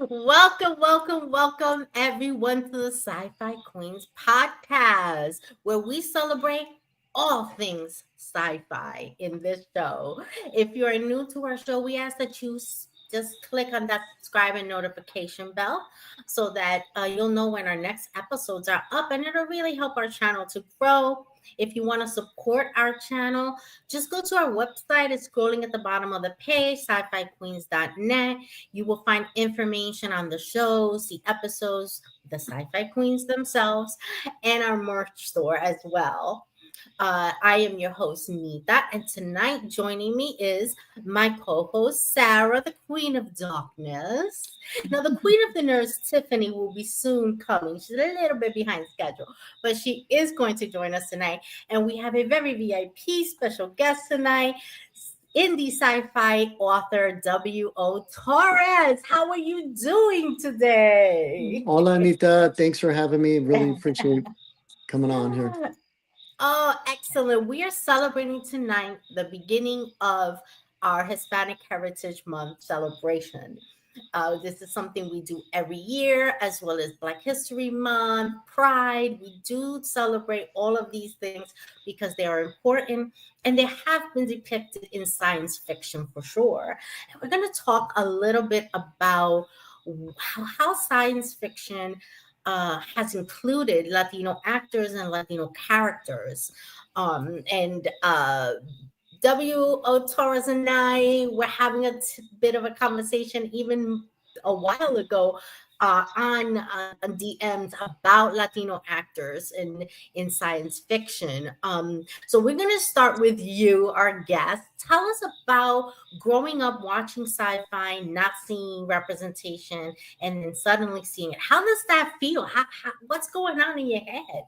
Welcome, welcome, welcome everyone to the Sci-Fi Queens podcast, where we celebrate all things sci-fi in this show. If you're new to our show, we ask that you just click on that subscribe and notification bell so that you'll know when our next episodes are up, and it'll really help our channel to grow. If you want to support our channel, just go to our website. It's scrolling at the bottom of the page, sci-fi queens.net. You will find information on the shows, the episodes, the sci-fi queens themselves, and our merch store as well. I am your host, Nita, and tonight joining me is my co host, Sarah, the Queen of Darkness. Now, the Queen of the Nerds, Tiffany, will be soon coming. She's a little bit behind schedule, but she is going to join us tonight. And we have a very VIP special guest tonight, indie sci-fi author W.O. Torres. How are you doing today? Hola, Anita. Thanks for having me. Really appreciate coming on here. Oh, excellent. We are celebrating tonight the beginning of our Hispanic Heritage Month celebration. This is something we do every year, as well as Black History Month, Pride. We do celebrate all of these things because they are important and they have been depicted in science fiction for sure. And we're going to talk a little bit about how science fiction has included Latino actors and Latino characters. And W.O. Torres and I were having a bit of a conversation even a while ago on DMs about Latino actors in science fiction. So we're going to start with you, our guest. Tell us about growing up watching sci-fi, not seeing representation, and then suddenly seeing it. How does that feel? What's going on in your head?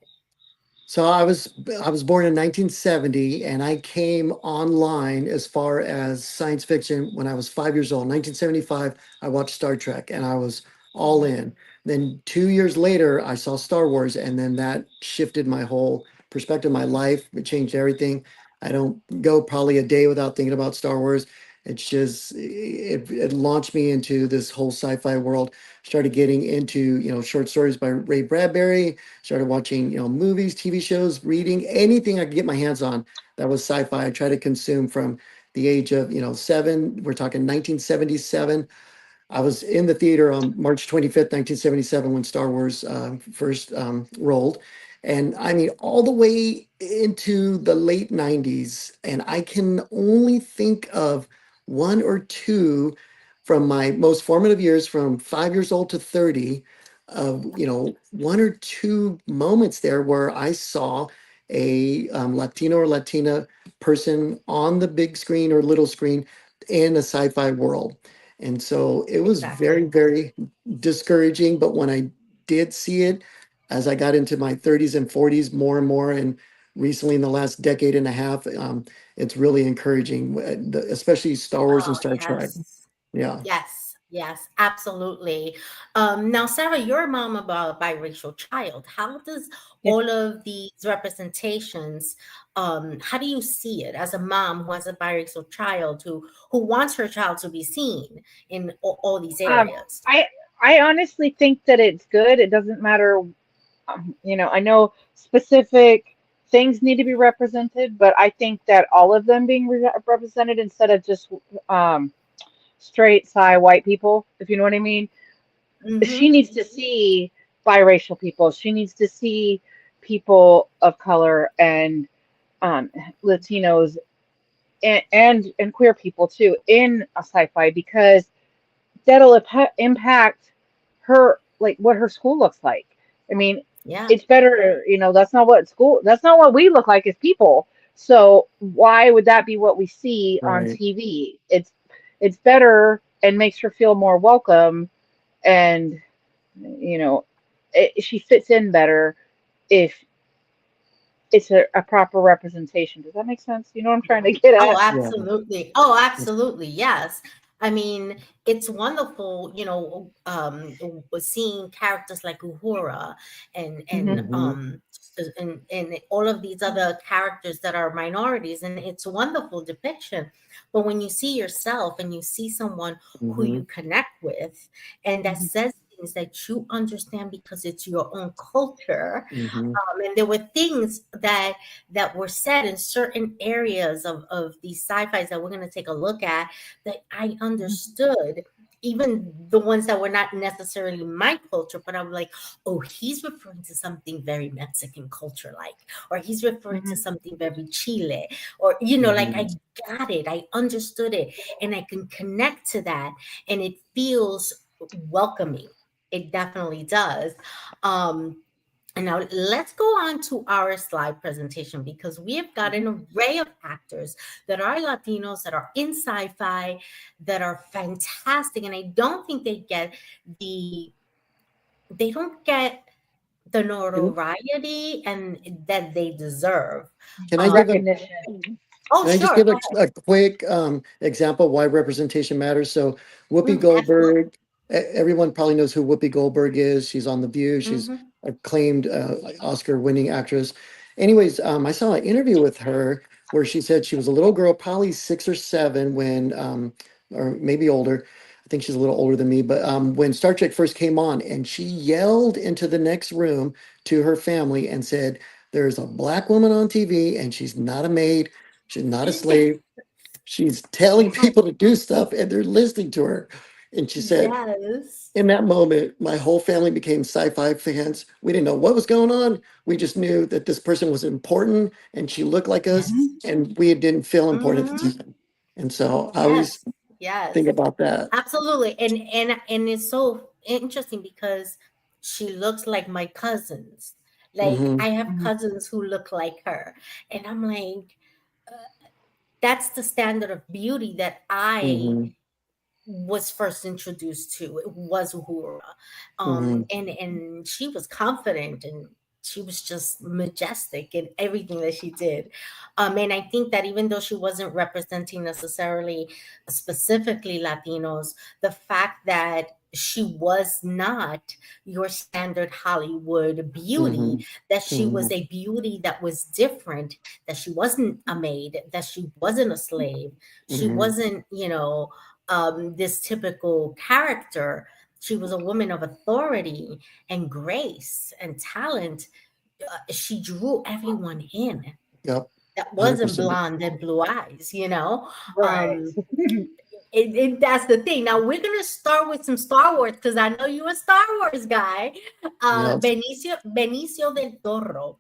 So I was born in 1970, and I came online as far as science fiction when I was 5 years old. 1975, I watched Star Trek, and I was all Mhm. in. Then 2 years later, I saw Star Wars, and then that shifted my whole perspective, my life. It changed everything. I don't go probably a day without thinking about Star Wars. It's just it launched me into this whole sci-fi world. Started getting into short stories by Ray Bradbury. Started watching, movies, TV shows, reading anything I could get my hands on that was sci-fi. I tried to consume from the age of, 7. We're talking 1977. I was in the theater on March 25th, 1977, when Star Wars first rolled. And I mean, all the way into the late 90s. And I can only think of one or two from my most formative years, from 5 years old to 30, of, one or two moments there where I saw a Latino or Latina person on the big screen or little screen in a sci-fi world. And so it was very, Exactly. very discouraging. But when I did see it, as I got into my 30s and 40s more and more, and recently in the last decade and a half, it's really encouraging, especially Star Wars and Oh, Star Trek. yes. Yeah. Yes, absolutely. Now, Sarah, you're a mom of a biracial child. How does Yeah. all of these representations, how do you see it as a mom who has a biracial child who wants her child to be seen in all these Um, areas? I I honestly think that it's good. It doesn't matter. I know specific things need to be represented, but I think that all of them being represented instead of just um, straight white people, if you know what I mean. She Mm-hmm. needs to see biracial people. She needs to see people of color and um, Latinos and queer people too in a sci-fi because that'll impact her, like what her school looks like. I mean, Yeah, it's better, that's not what we look like as people. So why would that be what we see on Right. TV? It's better and makes her feel more welcome, and you know she fits in better if it's a proper representation. Does that make sense? You know what I'm trying yeah. to get Oh, at? Yeah. absolutely. Oh, absolutely. Yes. I mean, it's wonderful, seeing characters like Uhura and Hmm. Hmm. and all of these other characters that are minorities, and it's a wonderful depiction. But when you see yourself and you see someone who Mm-hmm. you connect with and that Mhm. says things that you understand because it's your own culture, Mm-hmm. and there were things that were said in certain areas of these sci-fis that we're going to take a look at that I Mhm. understood, even the ones that were not necessarily my culture, but I'm like, oh, he's referring to something very Mexican culture like, or he's referring to Mhm. something very Chile, or like Mm-hmm. I got it, I understood it, and I can connect to that, and it feels welcoming. It definitely does. um and now let's go on to our slide presentation because we have got Mhm. an array of actors that are Latinos, that are in sci-fi, that are fantastic. And I don't think the they don't get the Can, notoriety and that they deserve. can I give Um, a Recognition. oh, Can I just sure, give go a quick example why representation matters? So Whoopi ahead. Absolutely. Goldberg, everyone probably knows who Whoopi Goldberg is. She's on The View. She's Hmm. acclaimed Oscar-winning actress. Anyways, I saw an interview with her where she said she was a little girl, probably 6 or 7, when, or maybe older. I think she's a little older than me, but when Star Trek first came on, and she yelled into the next room to her family and said, "There's a black woman on TV, and she's not a maid. She's not a slave. She's telling Yes. people to do stuff and they're listening to her." And she said, Yes. in that moment, my whole family became sci-fi fans. We didn't know what was going on. We just knew that this person was important and she looked like us, Yes. Mhm. and we didn't feel important at the Hmm. time. And so I always Yes. Yes. think about that. Absolutely. And it's so interesting because she looks like my cousins. Like Hmm. I have Mhm. cousins who look like her. And I'm like, that's the standard of beauty that I Hmm. was first introduced to. It was Uhura. Hmm. And she was confident and she was just majestic in everything that she did. And I think that even though she wasn't representing necessarily specifically Latinos, the fact that she was not your standard Hollywood beauty, Hmm. that she Hmm. was a beauty that was different, that she wasn't a maid, that she wasn't a slave, she Hmm. wasn't, this typical character. She was a woman of authority and grace and talent. She drew everyone in Yep. that wasn't 100%. blonde and blue eyes. Right. Um, that's the thing. Now we're gonna start with some Star Wars because I know you're a Star Wars guy. Yep. Benicio del Toro.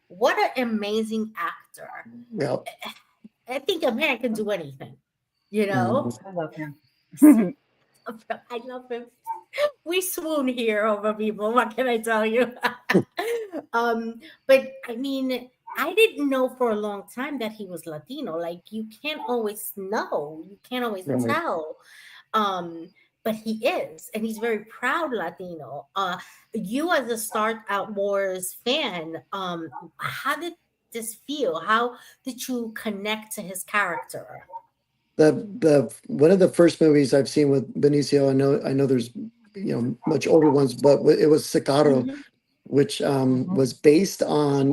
What an amazing actor. Yep. I think a man can do anything, you Hmm. know? I love him. I love him. We swoon here over people. What can I tell you? But I mean, I didn't know for a long time that he was Latino. Like you can't always know, you can't always Right. tell. Um, but he is, and he's very proud Latino. You as a Star Wars fan, how did this feel? How did you connect to his character? The one of the first movies I've seen with Benicio, I know there's much older ones, but it was Sicario, Mhm. which Mhm. was based on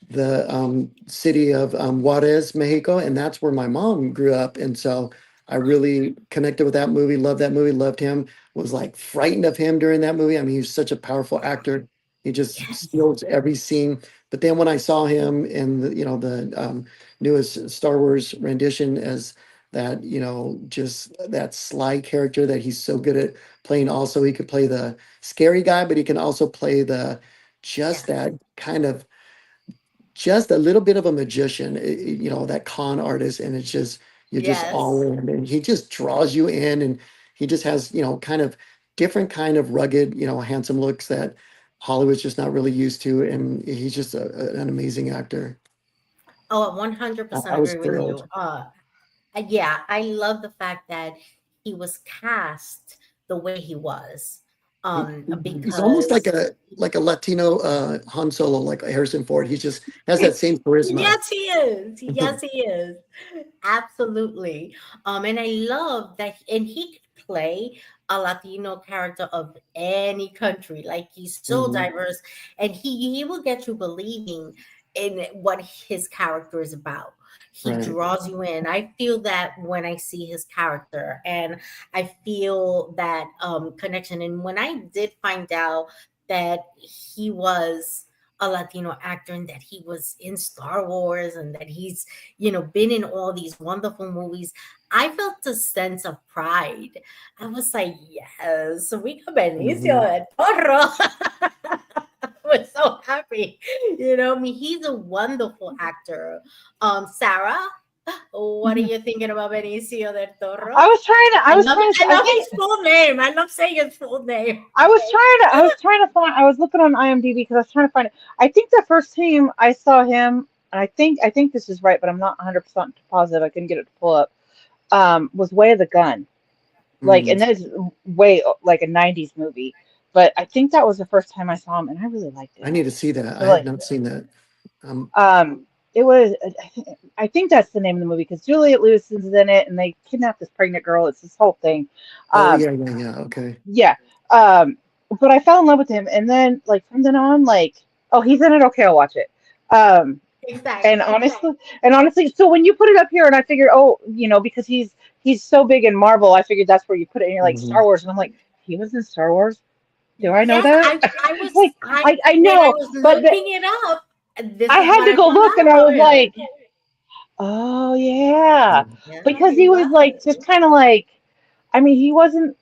the city of Juarez, Mexico, and that's where my mom grew up. And so I really connected with that movie, loved that movie, loved him, was like frightened of him during that movie. I mean, he's such a powerful actor. He just Yes. steals every scene. But then when I saw him in the newest Star Wars rendition as that, just that sly character that he's so good at playing. Also, he could play the scary guy, but he can also play the just Yes. that kind of just a little bit of a magician, that con artist, and it's just you're just all Yes. in, and he just draws you in, and he just has kind of different kind of rugged, handsome looks that Hollywood's just not really used to, and he's just an amazing actor. Oh, I I 100% was agree with you. thrilled. Yeah, I love the fact that he was cast the way he was. He's almost Because like a Latino Han Solo, like Harrison Ford. He just has that same charisma. yes, he is. Yes, he is. Absolutely. And I love that, and he could play a Latino character of any country. Like he's so Hmm. diverse, and he will get you believing in what his character is about. He Right. draws you in. I feel that when I see his character, and I feel that connection. And when I did find out that he was a Latino actor and that he was in Star Wars and that he's, been in all these wonderful movies, I felt a sense of pride. I was like, yes, Rico Benicio Hmm. del Toro. I was so happy. I mean, he's a wonderful actor. Sarah, what are Mhm. you thinking about Benicio del Toro? I was trying to. I I was love trying to. I I love think his full name. I love saying his full name. I was trying to. I was trying to find. I was looking on IMDb because I was trying to find it. I think the first time I saw him, and I think this is right, but I'm not 100% positive. I couldn't get it to pull up. Was Way of the Gun. Like, Mm. and that's way like a '90s movie. But I think that was the first time I saw him, and I really liked I it. need to see that. So I have like, not seen that. Um. um, it was. I think that's the name of the movie because Juliette Lewis is in it, and they kidnap this pregnant girl. It's this whole thing. Oh Um, yeah, yeah, yeah. Okay. yeah. Um, but I fell in love with him, and then like from then on, like, oh, he's in it. Okay, I'll watch it. Um, and Exactly. honestly, so when you put it up here, and I figured, oh, because he's so big in Marvel, I figured that's where you put it. And you're like Hmm. Star Wars, and I'm like, he was in Star Wars. Do I know Yes, that? I was Like, I when I know, was but looking it up, this I is had what to I go found look, out and I about was him. like, oh yeah, Yeah, because he he was like was. just kind of like, I mean, he wasn't.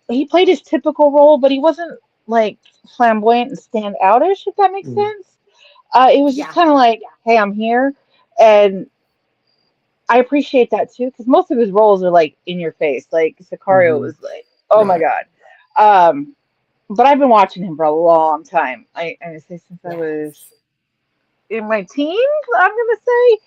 He played his typical role, but he wasn't like flamboyant and stand outish, if that makes Mm. sense. It was just Yeah. kind of like, hey, I'm here, and I appreciate that too, because most of his roles are like in your face. Like Sicario Hmm. was like, oh my Right. god. Um, but I've been watching him for a long time. I say since I was Yes. in my teens, I'm gonna say.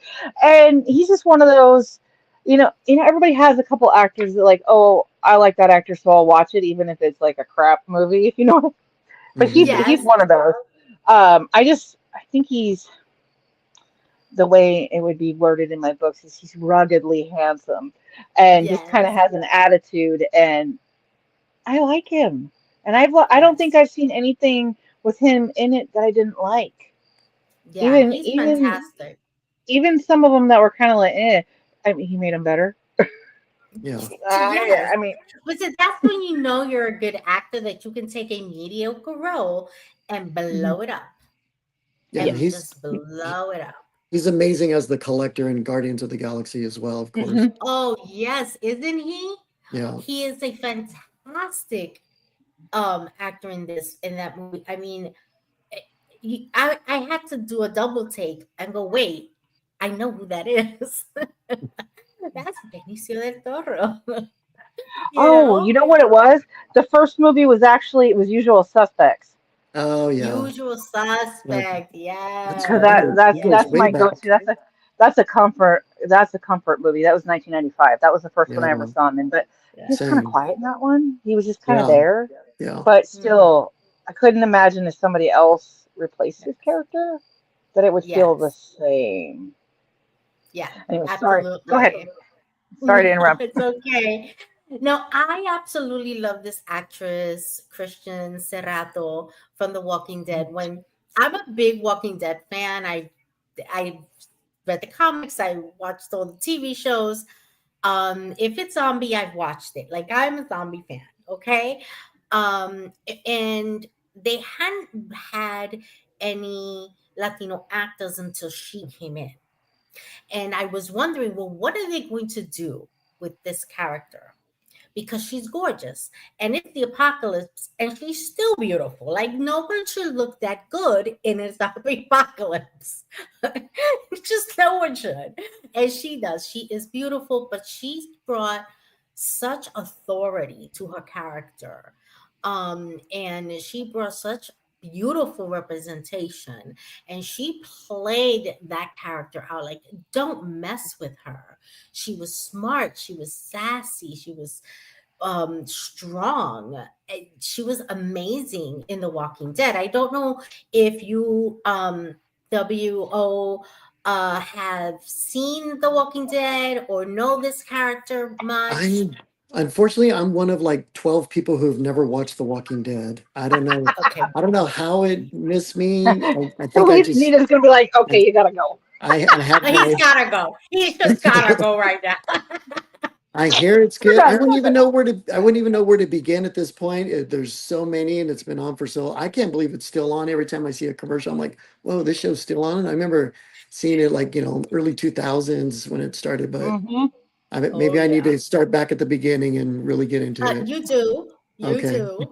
And he's just one of those, everybody has a couple actors that like, oh, I like that actor, so I'll watch it, even if it's like a crap movie, if you know. But he's Hmm. he's Yes. one of those. I think he's the way it would be worded in my books is he's ruggedly handsome and just kind of Yes. has an attitude, and I like him. And I don't think Yes. I've seen anything with him in it that I didn't like. Yeah, Even he's even fantastic. even some of them that were kind of like, eh. I mean, he made them better. Yeah. Yeah, Yes. I mean, But see, that's when you know you're a good actor, that you can take a mediocre role and mhm, blow it up. Yeah. yeah. And He's just he- blow it up. he's amazing as the collector in Guardians of the Galaxy as well. Of course. Hmm. Oh, yes, isn't he? Yeah. He is a fantastic actor in that movie. I mean, eh, I had to do a double take and go, wait, I know who that is. That's Benicio del Toro. you Oh, know, you know what it was? The first movie was actually it was Usual Suspects. Oh yeah. Usual That, Suspect. that's Because that Yes, goes, that's that goes that's way my yes, go-to. back. That's a comfort movie. That was 1995. That was the first one I ever Yeah. saw him in. But he was yes. kind of Same. quiet in that one. He was just kind of Yeah. there. Yeah. But Mhm. still, I couldn't imagine if somebody else replaced his Yes, character that it would feel the yes, same. yeah, Anyway, sorry. Go ahead. absolutely. Sorry No, to interrupt. it's okay. No, I absolutely love this actress, Christian Serrato from The Walking Dead. When I'm a big Walking Dead fan, I read the comics, I watched all the TV shows. If it's zombie, I've watched it. Like I'm a zombie fan, okay? And they hadn't had any Latino actors until she came in. And I was wondering, well, what are they going to do with this character? Because she's gorgeous and it's the apocalypse and she's still beautiful. Like no one should look that good in a zombie apocalypse. Just no one should. And she does. She is beautiful, but she's brought such authority to her character. And she brought such beautiful representation, and she played that character out. Like, don't mess with her. She was smart, she was sassy, she was strong. She was amazing in The Walking Dead. I don't know if you have seen The Walking Dead or know this character I much. Unfortunately, I'm one of like 12 people who've never watched The Walking Dead. I don't know. Okay. I don't know how it missed me. I So think I just Nita's gonna be like, I, okay, you gotta go. I have He's my gotta go. He's just gotta go right now. I hear it's We're good. done. We're done. I wouldn't even know where to begin at this point. There's so many and it's been on for so I can't believe it's still on. Every time I see a commercial, I'm like, whoa, this show's still on. I remember seeing it like, early 2000s when it started, but Hmm. Oh maybe I need yeah. to start back at the beginning and really get into it. You do. You Okay. do.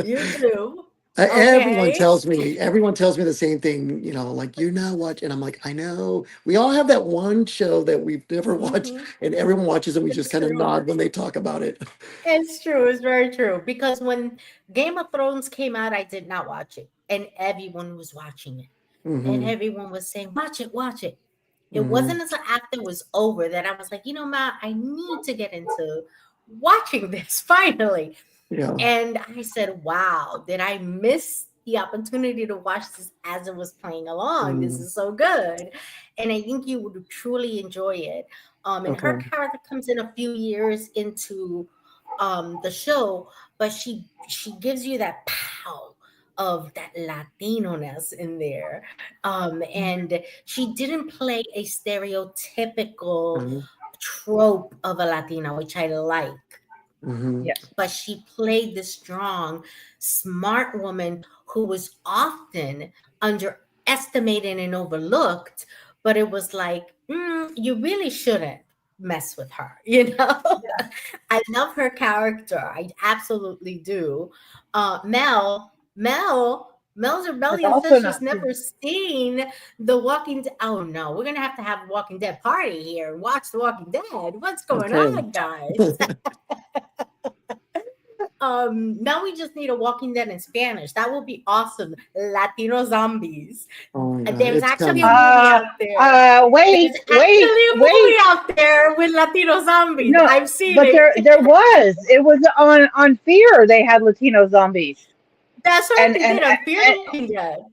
You do. Okay. Everyone tells me the same thing, like you're not watching. And I'm like, I know. We all have that one show that we've never watched, Hmm. and everyone watches and we just It's kind of true. nod when they talk about it. It's true. It's very true. Because when Game of Thrones came out, I did not watch it, and everyone was watching it, and Hmm. everyone was saying, "Watch it, watch it." It Hmm. wasn't until after it was over that I was like, Matt, I need to get into watching this finally. Yeah. And I said, wow, did I miss the opportunity to watch this as it was playing along? This Mm, is so good. And I think you would truly enjoy it. And her okay. character comes in a few years into the show, but she gives you that pow of that Latino-ness in there. And she didn't play a stereotypical Mhm. trope of a Latina, which I like, Mhm. Yes. but she played the strong, smart woman who was often underestimated and overlooked. But it was like, you really shouldn't mess with her, Yeah. I love her character. I absolutely do. Mel's It's rebellious also sister's not too. never seen The Walking Dead. Oh no, we're gonna have a Walking Dead party here and watch The Walking Dead. What's going Okay. on, guys? Now we just need a Walking Dead in Spanish. That would be awesome. Latino zombies. Oh my God, There's it's actually a coming. movie out there. Wait, There's wait, actually a movie wait. out there with Latino zombies. No, I've seen but it. there was. It was on Fear. They had Latino zombies, That's right. and They and, did on Fear the and Walking Dead.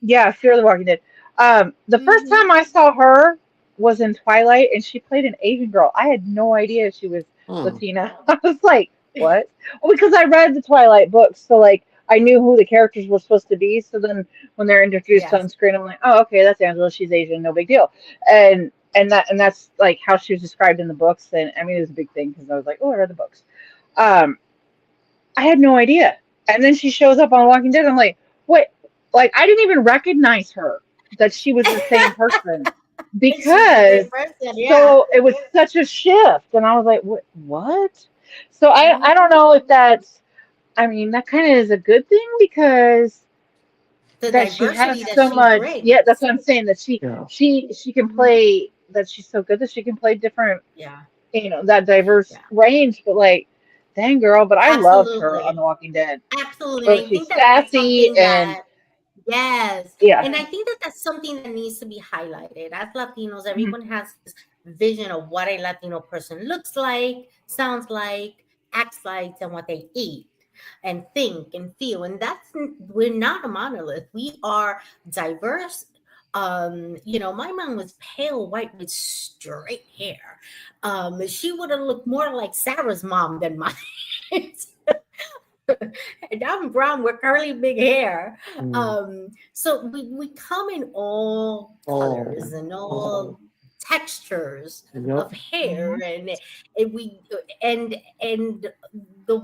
yeah, Fear the Walking Dead. The first Hmm. time I saw her was in Twilight, and she played an Asian girl. I had no idea she was Oh, Latina. I was like, what? Well, because I read the Twilight books, so like I knew who the characters were supposed to be. So then when they're introduced Yes. on screen, I'm like, oh, okay, that's Angela. She's Asian, no big deal. And that's like how she was described in the books. And I mean, it was a big thing because I was like, oh, I read the books. Um, I had no idea. And then she shows up on Walking Dead. I'm like, what? Like, I didn't even recognize her that she was the same person She's the because same person. Yeah. so it was such a shift. And I was like, what? What? So I don't Hmm. know if that's, I mean, that kind of is a good thing because The that she has diversity that so she much. Yeah, that's brings. what I'm saying. That she yeah. she she can Hmm. play. That she's so good that she can play different, Yeah. that diverse Yeah. range. But like, dang girl, but I loved her on Absolutely. The Walking Dead. Absolutely. And So I she's think that that's sassy something and that, yes. yeah. And I think that that's something that needs to be highlighted. As Latinos, Mhm. everyone has this vision of what a Latino person looks like, sounds like, acts like, and what they eat and think and feel. And we're not a monolith. We are diverse. My mom was pale white with straight hair. She would have looked more like Sarah's mom than mine. And I'm brown with curly big hair. Mm. So we come in all colors Oh, and oh, all textures yep. of hair, Mhm. and we and the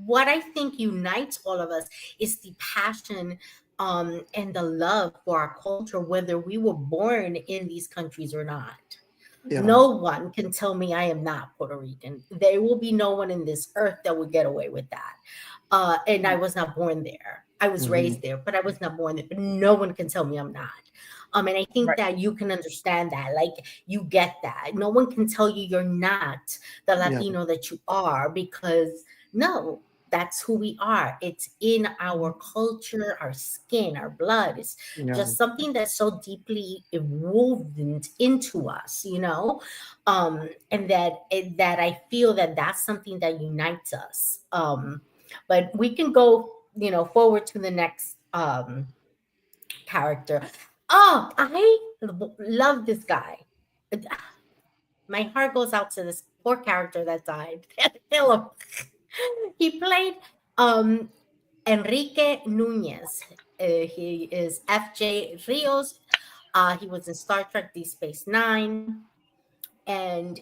what I think unites all of us is the passion and the love for our culture, whether we were born in these countries or not. Yeah. No one can tell me I am not Puerto Rican. There will be no one in this earth that would get away with that. And I Mhm. was not born there. I was Hmm. raised there, but I was not born there. But no one can tell me I'm not. And I think Right. that you can understand that. Like you get that. No one can tell you you're not the Yeah. Latino that you are because no, that's who we are. It's in our Mhm. culture, our skin, our blood. It's Yeah. just something that's so deeply woven into us. And that I feel that that's something that unites us. But we can go, forward to the next character. Oh, I love this guy. My heart goes out to this poor character that died. Kill him. He played um, Enrique Nunez. He is F.J. Rios. He was in Star Trek Deep Space Nine. And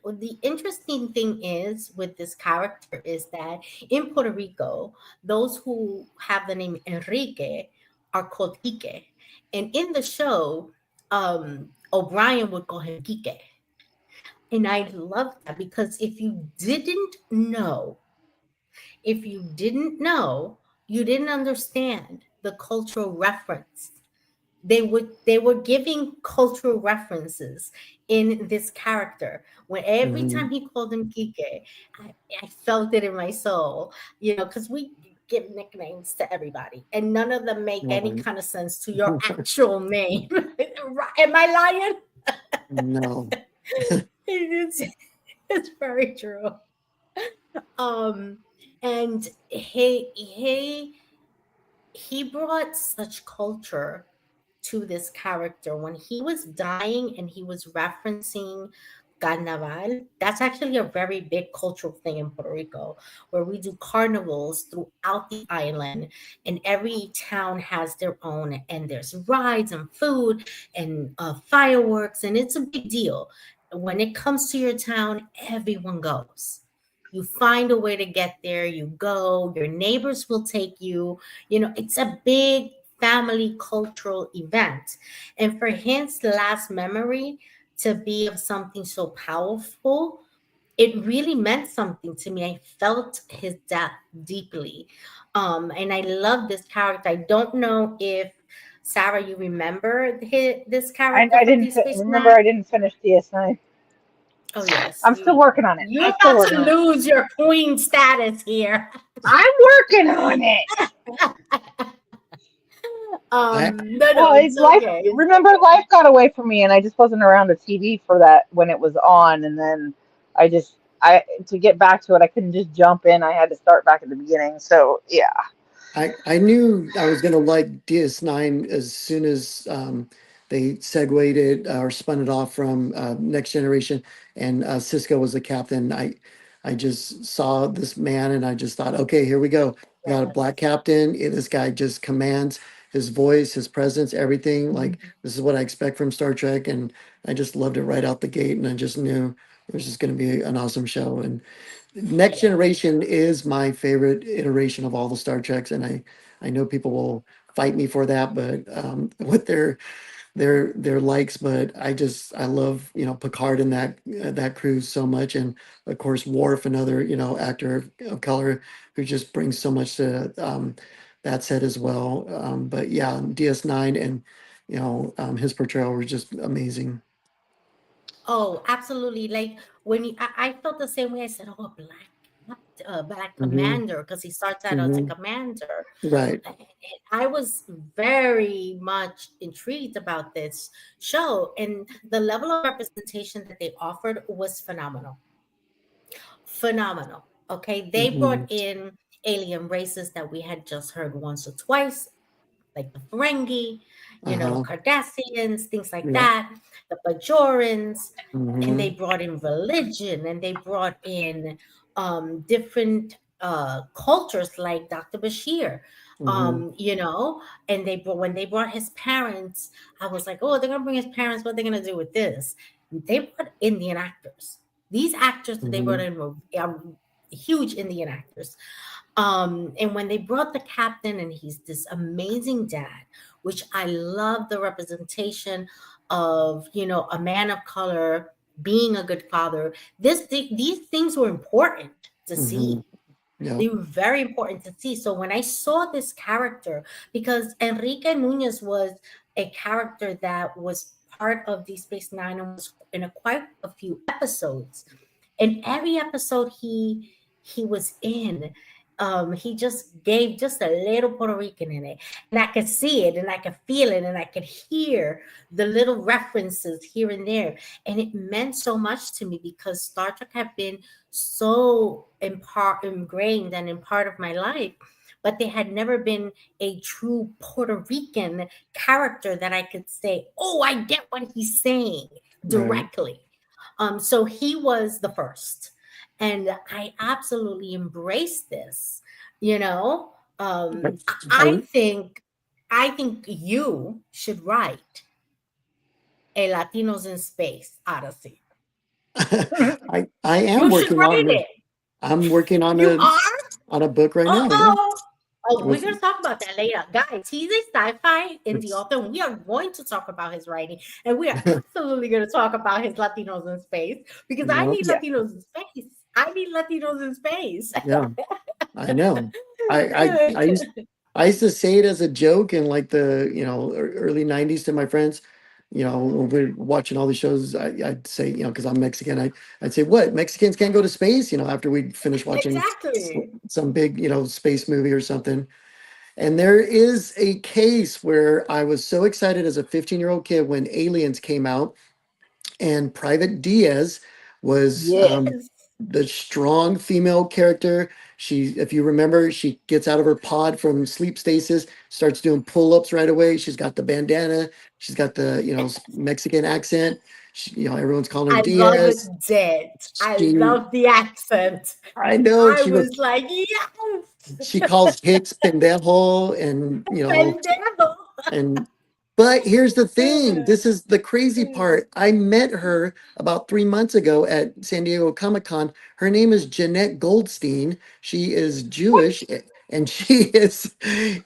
the interesting thing is with this character is that in Puerto Rico, those who have the name Enrique are called Quique. And in the show, O'Brien would call him Quique. And I love that because if you didn't know, you didn't understand the cultural reference. They were giving cultural references in this character. When every Hmm. time he called him Kike, I felt it in my soul, because we give nicknames to everybody, and none of them make any Right. kind of sense to your actual name. Am I lying? No. It's, it's very true. Um, and he brought such culture to this character. When he was dying and he was referencing Carnaval, that's actually a very big cultural thing in Puerto Rico, where we do carnivals throughout the island, and every town has their own, and there's rides and food and fireworks, and it's a big deal. When it comes to your town, everyone goes. You find a way to get there, you go, your neighbors will take you. It's a big family cultural event. And for his last memory to be of something so powerful, it really meant something to me. I felt his death deeply. And I love this character. I don't know if Sarah, you remember this character I from didn't Deep Space remember. Nine? I didn't finish DS9. Oh yes, I'm still working on it. you're I'm still about to working on it. lose your queen status here. I'm working on it. I No, Well, it's life. okay. It's Remember, life got away from me, and I just wasn't around the TV for that when it was on. And then I just, I to get back to it, I couldn't just jump in. I had to start back at the beginning. So yeah. I knew I was gonna like DS9 as soon as they segued it or spun it off from Next Generation, and Cisco was the captain. I just saw this man, and I just thought, okay, here we go. We got a black yes. captain. This guy just commands his voice, his presence, everything. Like this is what I expect from Star Trek, and I just loved it right out the gate, and I just knew it was just going to be an awesome show. And Next Yeah. Generation is my favorite iteration of all the Star Treks, and I know people will fight me for that, but with their likes, but I love Picard and that crew so much, and of course Worf, another actor of color who just brings so much to that set as well. But yeah, DS9 and his portrayal was just amazing. Oh, absolutely. Like when I felt the same way. I said, "Oh, black Hmm. commander," because he starts out as a Hmm. commander. Right. And I was very much intrigued about this show, and the level of representation that they offered was phenomenal. Phenomenal. Okay, they brought Hmm. in alien races that we had just heard once or twice, like the Ferengi, the Uh-huh. Cardassians, things like Yeah. that, the Bajorans, and they Hmm. brought in religion, and they brought in different cultures like Dr. Bashir. Hmm. And when they brought his parents, I was like, oh, they're gonna bring his parents. What are they gonna do with this? They brought Indian actors. These actors that they brought Hmm. in were huge Indian actors. And when they brought the captain, and he's this amazing dad, which I love the representation of, a man of color being a good father. These things were important to Hmm. see. Yeah. They were very important to see. So when I saw this character, because Enrique Nunez was a character that was part of Deep Space Nine and was in quite a few episodes, and every episode he was in, he just gave just a little Puerto Rican in it, and I could see it, and I could feel it, and I could hear the little references here and there, and it meant so much to me because Star Trek had been so in part ingrained and in part of my life, but there had never been a true Puerto Rican character that I could say, oh, I get what he's saying Right. directly. So he was the first, and I absolutely embraced this. You know, I I, think you should write a Latinos in Space Odyssey. I am You should working write on it. it. I'm working You are? on a book right now. Yeah. Oh, oh, we're With going to talk about that later. Guys, he's a sci-fi indie it's author, and we are going to talk about his writing, and we are absolutely going to talk about his Latinos in Space, because I yeah, need Yeah. Latinos in space. I need Latinos in space. yeah. I know. I used to say it as a joke in like the early '90s to my friends. When we're watching all these shows, I'd say because I'm Mexican, I'd say what Mexicans can't go to space. After we'd finish watching Exactly. some big space movie or something. And there is a case where I was so excited as a 15-year-old kid when Aliens came out, and Private Diaz was Yes. the strong female character. She, if you remember, she gets out of her pod from sleep stasis, starts doing pull-ups right away. She's got the bandana. She's got the Mexican accent. Everyone's calling her I love it Diaz. dead. I She, love the accent. I know I she was was. like, yes. She calls Hicks pendejo, and Pendejo. and but here's the thing. This is the crazy part. I met her about 3 months ago at San Diego Comic-Con. Her name is Jeanette Goldstein. She is Jewish, and she is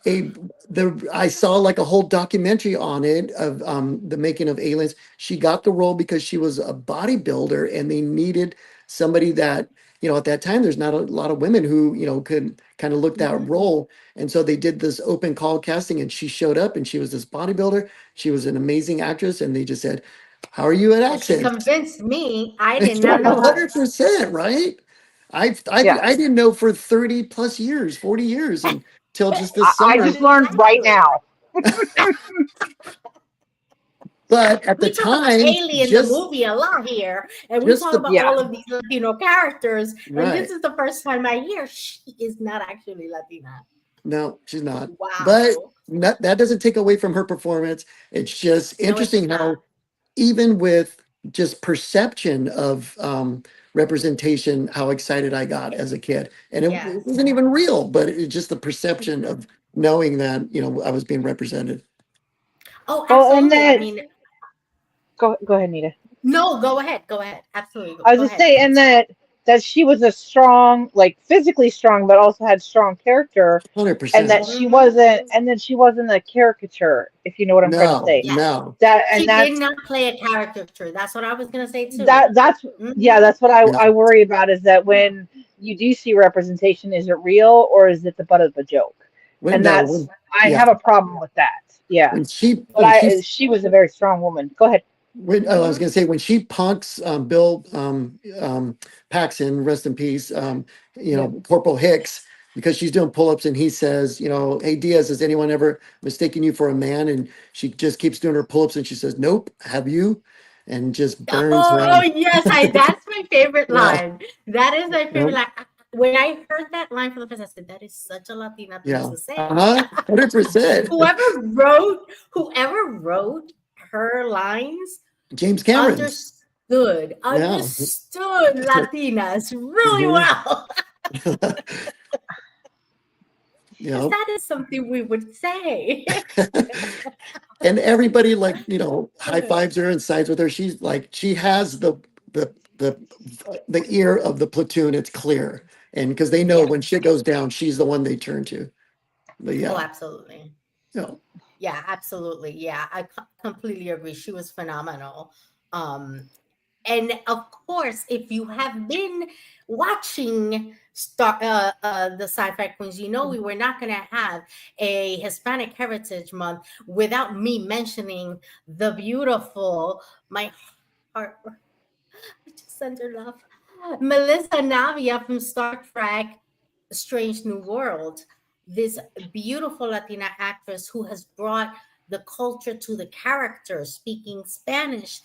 a the I saw like a whole documentary on it of the making of Aliens. She got the role because she was a bodybuilder, and they needed somebody that at that time there's not a lot of women who could kind of look that Mhm. role, and so they did this open call casting, and she showed up, and she was this bodybuilder. She was an amazing actress, and they just said, "How are you at Well, she accents?" convinced me. I did not know this. 100%, right? Yeah. I didn't know for 30 plus years, 40 years, until just I, this I summer. just learned right Exactly. now. But at the We talk about time, Alien, the movie, a lot here, and we just talk the about Yeah. all of these Latino characters. And this right. is the first time I hear she is not actually Latina. No, she's not. But Wow. that doesn't take away from her performance. It's just No, it does interesting not. how even with just perception of representation, how excited I got as a kid. And it Yes. wasn't even real, but it's just the perception of knowing that, I was being represented. Oh, Well, and absolutely. I that mean, go ahead, Nita. no, go ahead. Go ahead. Absolutely. I was Go just ahead. saying that she was a strong, like physically strong, but also had strong character, and 100%. that she wasn't a caricature, if you know what I'm trying to No, say. Yes. no. That and She did that's not play a caricature. That's what I was going to say too. that's yeah, Hmm. that's what Yeah. I worry about is that when you do see representation, is it real or is it the butt of a joke? When, And no, that's when, I yeah. have a problem with that. Yeah, but When she she was a very strong woman. Go ahead. I was Hmm. going to say when she punks Bill Paxton, rest in peace, Yeah. Corporal Hicks, because she's doing pull-ups, and he says, "Hey Diaz, has anyone ever mistaken you for a man?" And she just keeps doing her pull-ups, and she says, "Nope, have you?" And just burns Oh, him. yes. That's my favorite Yeah, line. That is my favorite nope, line. When I heard that line for the first time, I said, that is such a Latina thing yeah, to say. 100%. whoever whoever wrote her lines James Cameron. Yeah. understood Latinas really Mhm. well. Because Yep. that is something we would say. And everybody like high fives her and sides with her. She's like she has the the the ear of the platoon. It's clear, and because they know Yeah. when shit goes down, she's the one they turn to. But Oh, yeah, absolutely. yeah, Yeah, absolutely. Yeah, I completely agree. She was phenomenal. Um, and of course, if you have been watching the Sci-Fi Queens, you know we were not going to have a Hispanic Heritage Month without me mentioning the beautiful, my heart, I just sent her love, Melissa Navia from Star Trek Strange New World, this beautiful Latina actress who has brought the culture to the character, speaking Spanish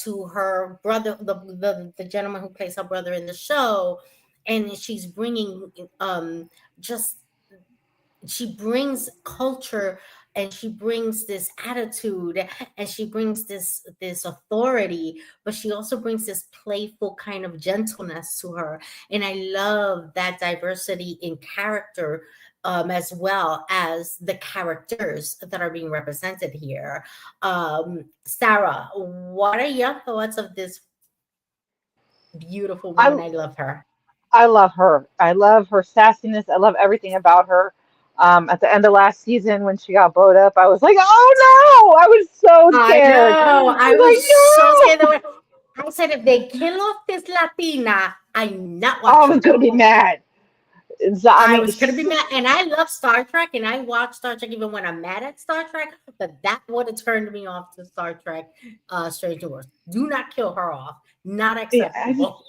to her brother, the gentleman who plays her brother in the show. And she's bringing just, she brings culture and she brings this attitude, and she brings this authority, but she also brings this playful kind of gentleness to her. And I love that diversity in character, as well as the characters that are being represented here. Sarah, what are your thoughts of this beautiful woman? I I love her. I love her. I love her sassiness. I love everything about her. At the end of last season, when she got blowed up, I was like, "Oh no!" I was so I scared. I know. I was was so scared that like, when I said if they kill off this Latina, I'm not "No!" I was watching. gonna be mad. So, I I mean, was gonna be mad, and I love Star Trek, and I watch Star Trek even when I'm mad at Star Trek. But that would have turned me off to Star Trek, Strange New Worlds. Do not kill her off. Not yeah, I just acceptable.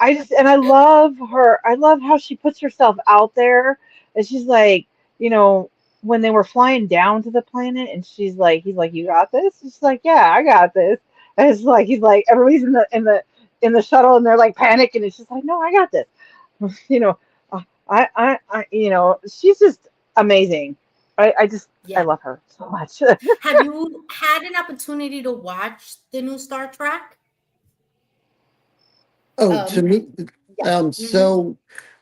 I just and I love her. I love how she puts herself out there. And she's like, you know, when they were flying down to the planet, and she's like, he's like, "You got this?" And she's like, "Yeah, I got this." And it's like he's like, everybody's in the shuttle, and they're like panicking, and she's like, "No, I got this." You know, she's just amazing. I Yeah. love her so much. Have you had an opportunity to watch the new Star Trek? Oh, to Um, me, yeah. Hmm. so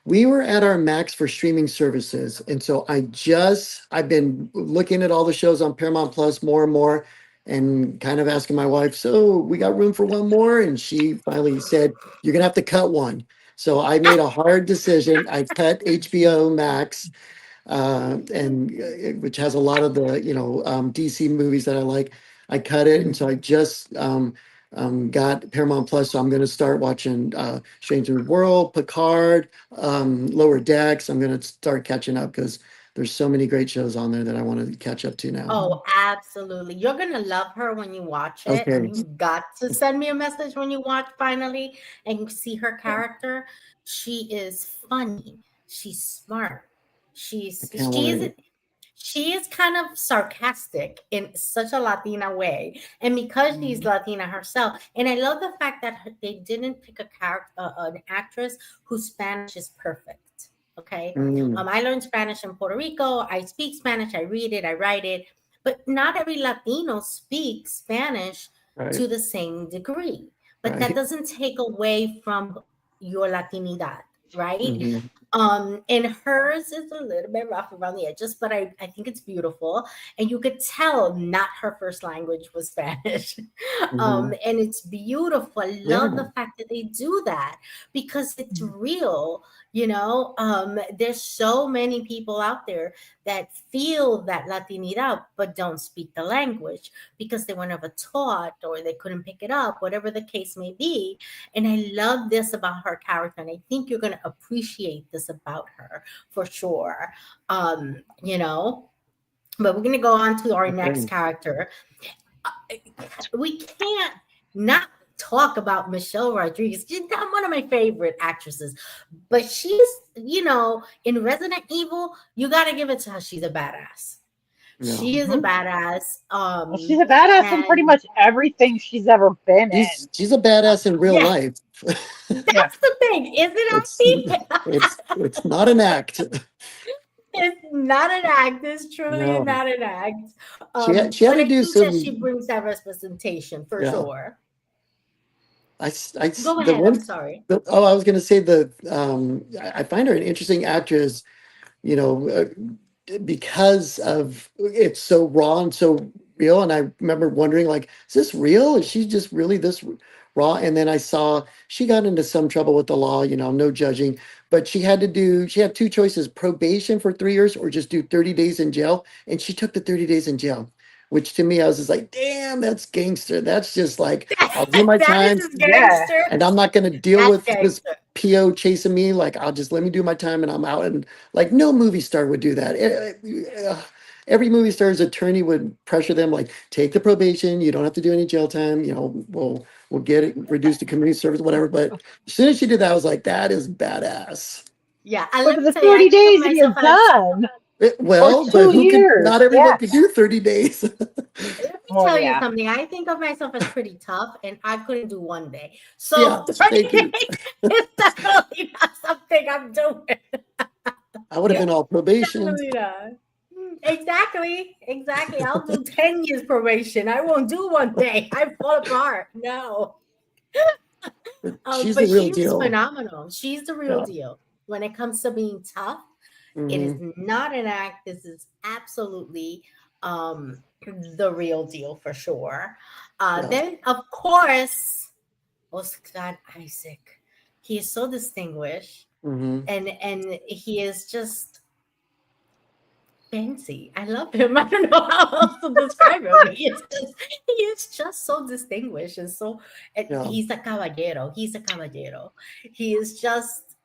we were at our max for streaming services, and so I've been looking at all the shows on Paramount Plus more and more, and kind of asking my wife, so we got room for one more, and she finally said, "You're gonna have to cut one." So I made a hard decision. I cut HBO Max, and which has a lot of the DC movies that I like. I cut it, and so I just got Paramount Plus. So I'm going to start watching Strange New World, Picard, Lower Decks. I'm going to start catching up because there's so many great shows on there that I want to catch up to now. Oh, absolutely. You're gonna love her when you watch it, and Okay, you've got to send me a message when you watch finally and you see her character. She is funny. She's smart. I She's can't she's wait. she is kind of sarcastic in such a Latina way, and because she's Mhm. Latina herself, and I love the fact that they didn't pick a character, an actress whose Spanish is perfect. Okay, Mm, I learned Spanish in Puerto Rico. I speak Spanish. I read it. I write it. But not every Latino speaks Spanish right, to the same degree. But that right. doesn't take away from your Latinidad, right? Hmm. And hers is a little bit rough around the edges, but I think it's beautiful. And you could tell not her first language was Spanish. Hmm. And it's beautiful. I love Yeah. the fact that they do that because it's real. There's so many people out there that feel that Latinidad but don't speak the language because they were never taught or they couldn't pick it up, whatever the case may be. And I love this about her character, and I think you're going to appreciate this about her for sure. Um, you know, but we're going to go on to our next Okay. character. We can't not talk about Michelle Rodriguez. She's not one of my favorite actresses, but in Resident Evil, you got to give it to her. She's a badass. Yeah. She is a Mhm. badass. Well, she's a badass in pretty And much everything she's ever been She's in. she's a badass in real yeah, life. Yeah. that's the thing, is it, It's Alfie? it's not an act. It's not an act. It's truly No. not an act. She had But to I do think that she some. brings that representation for Yeah. sure. Go The ahead. one. I'm sorry. I was gonna say I find her an interesting actress. You know, because of it's so raw and so real. And I remember wondering, like, is this real? Is she just really this raw? And then I saw she got into some trouble with the law, no judging, but she had two choices: probation for 3 years or just do 30 days in jail. And she took the 30 days in jail, which to me, I was just like, damn, that's gangster. That's just like, I'll do my That is time just Yeah. gangster. and I'm not going to deal That's with this gangster. PO chasing me. Like, I'll just let me do my time and I'm out. And like, no movie star would do that. Every movie star's attorney would pressure them, like, take the probation. You don't have to do any jail time. We'll get it reduced to community service, whatever. But as soon as she did that, I was like, that is badass. Yeah. And But let for me the tell you, I 30 think of days and you're myself as done. Or Well, but two who could, not years. everyone Yeah. could do 30 days. let me Well, tell you yeah. something. I think of myself as pretty tough, and I couldn't do one day. Yeah, So 30 thank you. days is definitely not something I'm doing. I would have been all probation. Definitely not. Exactly. Exactly. I'll do 10 years probation. I won't do one day. I fall apart. No. But she's the But real she was deal. phenomenal. She's the real Yeah. deal. When it comes to being tough, it is Hmm. not an act. This is absolutely the real deal for sure. Yeah. Then, of course, Oscar Isaac. He is so distinguished, Hmm. and he is just fancy. I love him. I don't know how else to describe him. He is just so distinguished and so and Yeah. he's a caballero. He's a caballero. He is just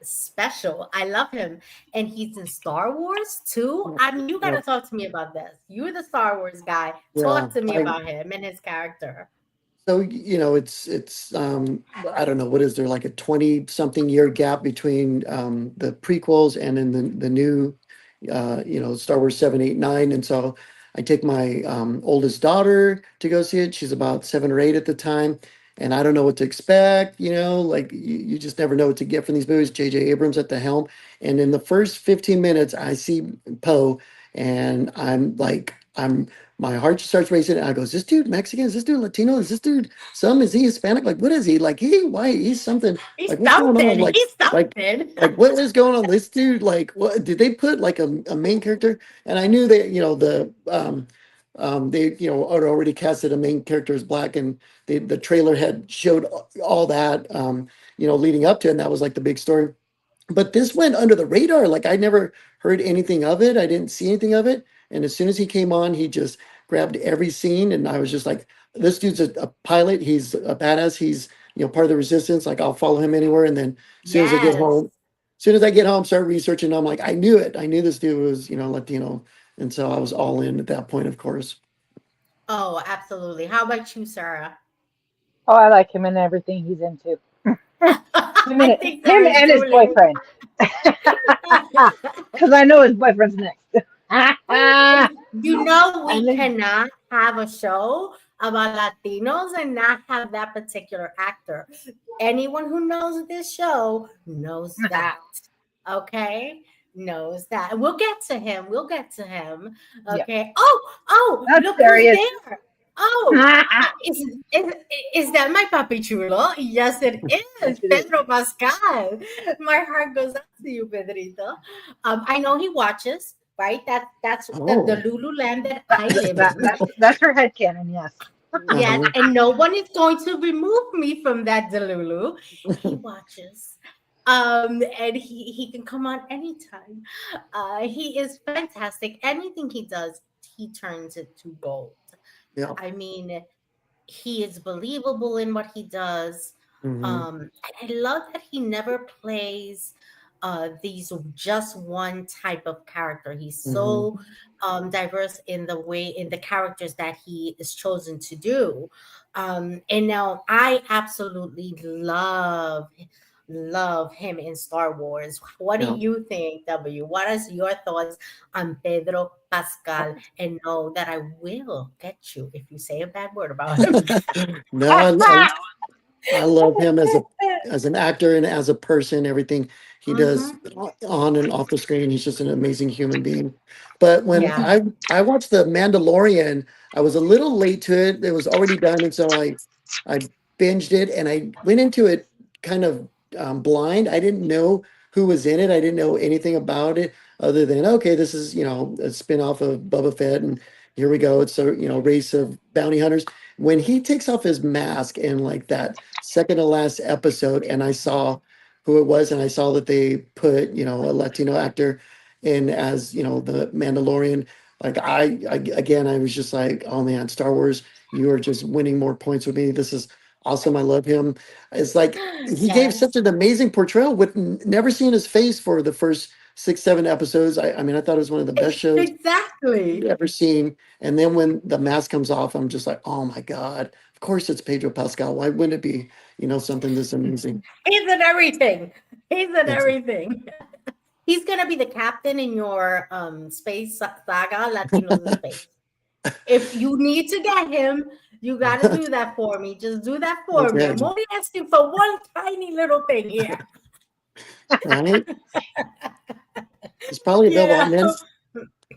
special. I love him. And he's in Star Wars too. I mean, you Yeah. gotta talk to me about this. You're the Star Wars guy. Yeah. Talk to me I about him and his character. So, it's I don't know, what is there, like a 20 something year gap between the prequels and then the new Star Wars 7, 8, 9. And so I take my oldest daughter to go see it. She's about 7 or 8 at the time. And I don't know what to expect, like you just never know what to get from these movies. JJ Abrams at the helm. And in the first 15 minutes, I see Poe, and I'm my heart just starts racing. And I go, is this dude Mexican? Is this dude Latino? Is this dude is he Hispanic? Like, what is he? Like, he white? He's something. He's Like, what's going on? something. Like, He's like, something. what is going on? This dude, like, what did they put like a main character? And I knew that, they, had already casted a main character as black, and the trailer had showed all that, leading up to it. And that was like the big story. But this went under the radar. Like, I never heard anything of it. I didn't see anything of it. And as soon as he came on, he just grabbed every scene. And I was just like, this dude's a pilot. He's a badass. He's, part of the resistance. Like, I'll follow him anywhere. And then as soon as I get Yes. home, start researching. I'm like, I knew it. I knew this dude was, Latino. And so I was all in at that point, of course. Oh, absolutely. How about you, Sarah? Oh, I like him and everything he's into. I think Him Sarah's and his drooling. boyfriend. Because I know his boyfriend's next. You know, And we then, cannot have a show about Latinos and not have that particular actor. Anyone who knows this show knows that. Okay? Knows that. And we'll get to him. We'll get to him. yep, Okay. Oh, that's look there who's he is. there. Oh, is, is that my papi chulo? Yes, it Yes, is. it is. Pedro Pascal. My heart goes out to you, Pedrito. I know he watches, right? That's the Oh, Lululand that I live That, in. that, that's her headcanon, yes. Yes, uh-huh. and no one is going to remove me from that Delulu. He watches. And he can come on anytime. He is fantastic. Anything he does, he turns it to gold. Yeah. I mean, he is believable in what he does. Hmm. And I love that he never plays these just one type of character. He's Hmm. so diverse in the way in the characters that he is chosen to do. And now I absolutely love him in Star Wars. What do Yeah. you think, W? What is your thoughts on Pedro Pascal? And know that I will get you if you say a bad word about him. No, I love him as an actor and as a person. Everything he does Hmm. on and off the screen, he's just an amazing human being. But when Yeah. I watched The Mandalorian, I was a little late to it. It was already done, and so I binged it, and I went into it kind of blind. I didn't know who was in it. I didn't know anything about it other than, okay, this is a spin-off of Boba Fett, and here we go. It's a race of bounty hunters. When he takes off his mask and like that second to last episode, and I saw who it was, and I saw that they put a Latino actor in as the Mandalorian. Like, again, I was just like, oh man, Star Wars, you are just winning more points with me. This is awesome. I love him. It's like he gave Yes. such an amazing portrayal with never seeing his face for the first 6 7 episodes. I mean, I thought it was one of the best shows Exactly. ever seen. And then when the mask comes off, I'm just like, oh my God, of course it's Pedro Pascal. Why wouldn't it be, something this amazing? He's in everything. He's in It's, everything. He's gonna be the captain in your space saga, Latinos in Space. If you need to get him, you got to do that for me. Just do that for me. okay, I'm only asking for one tiny little thing here. right? It's probably You available. And then know?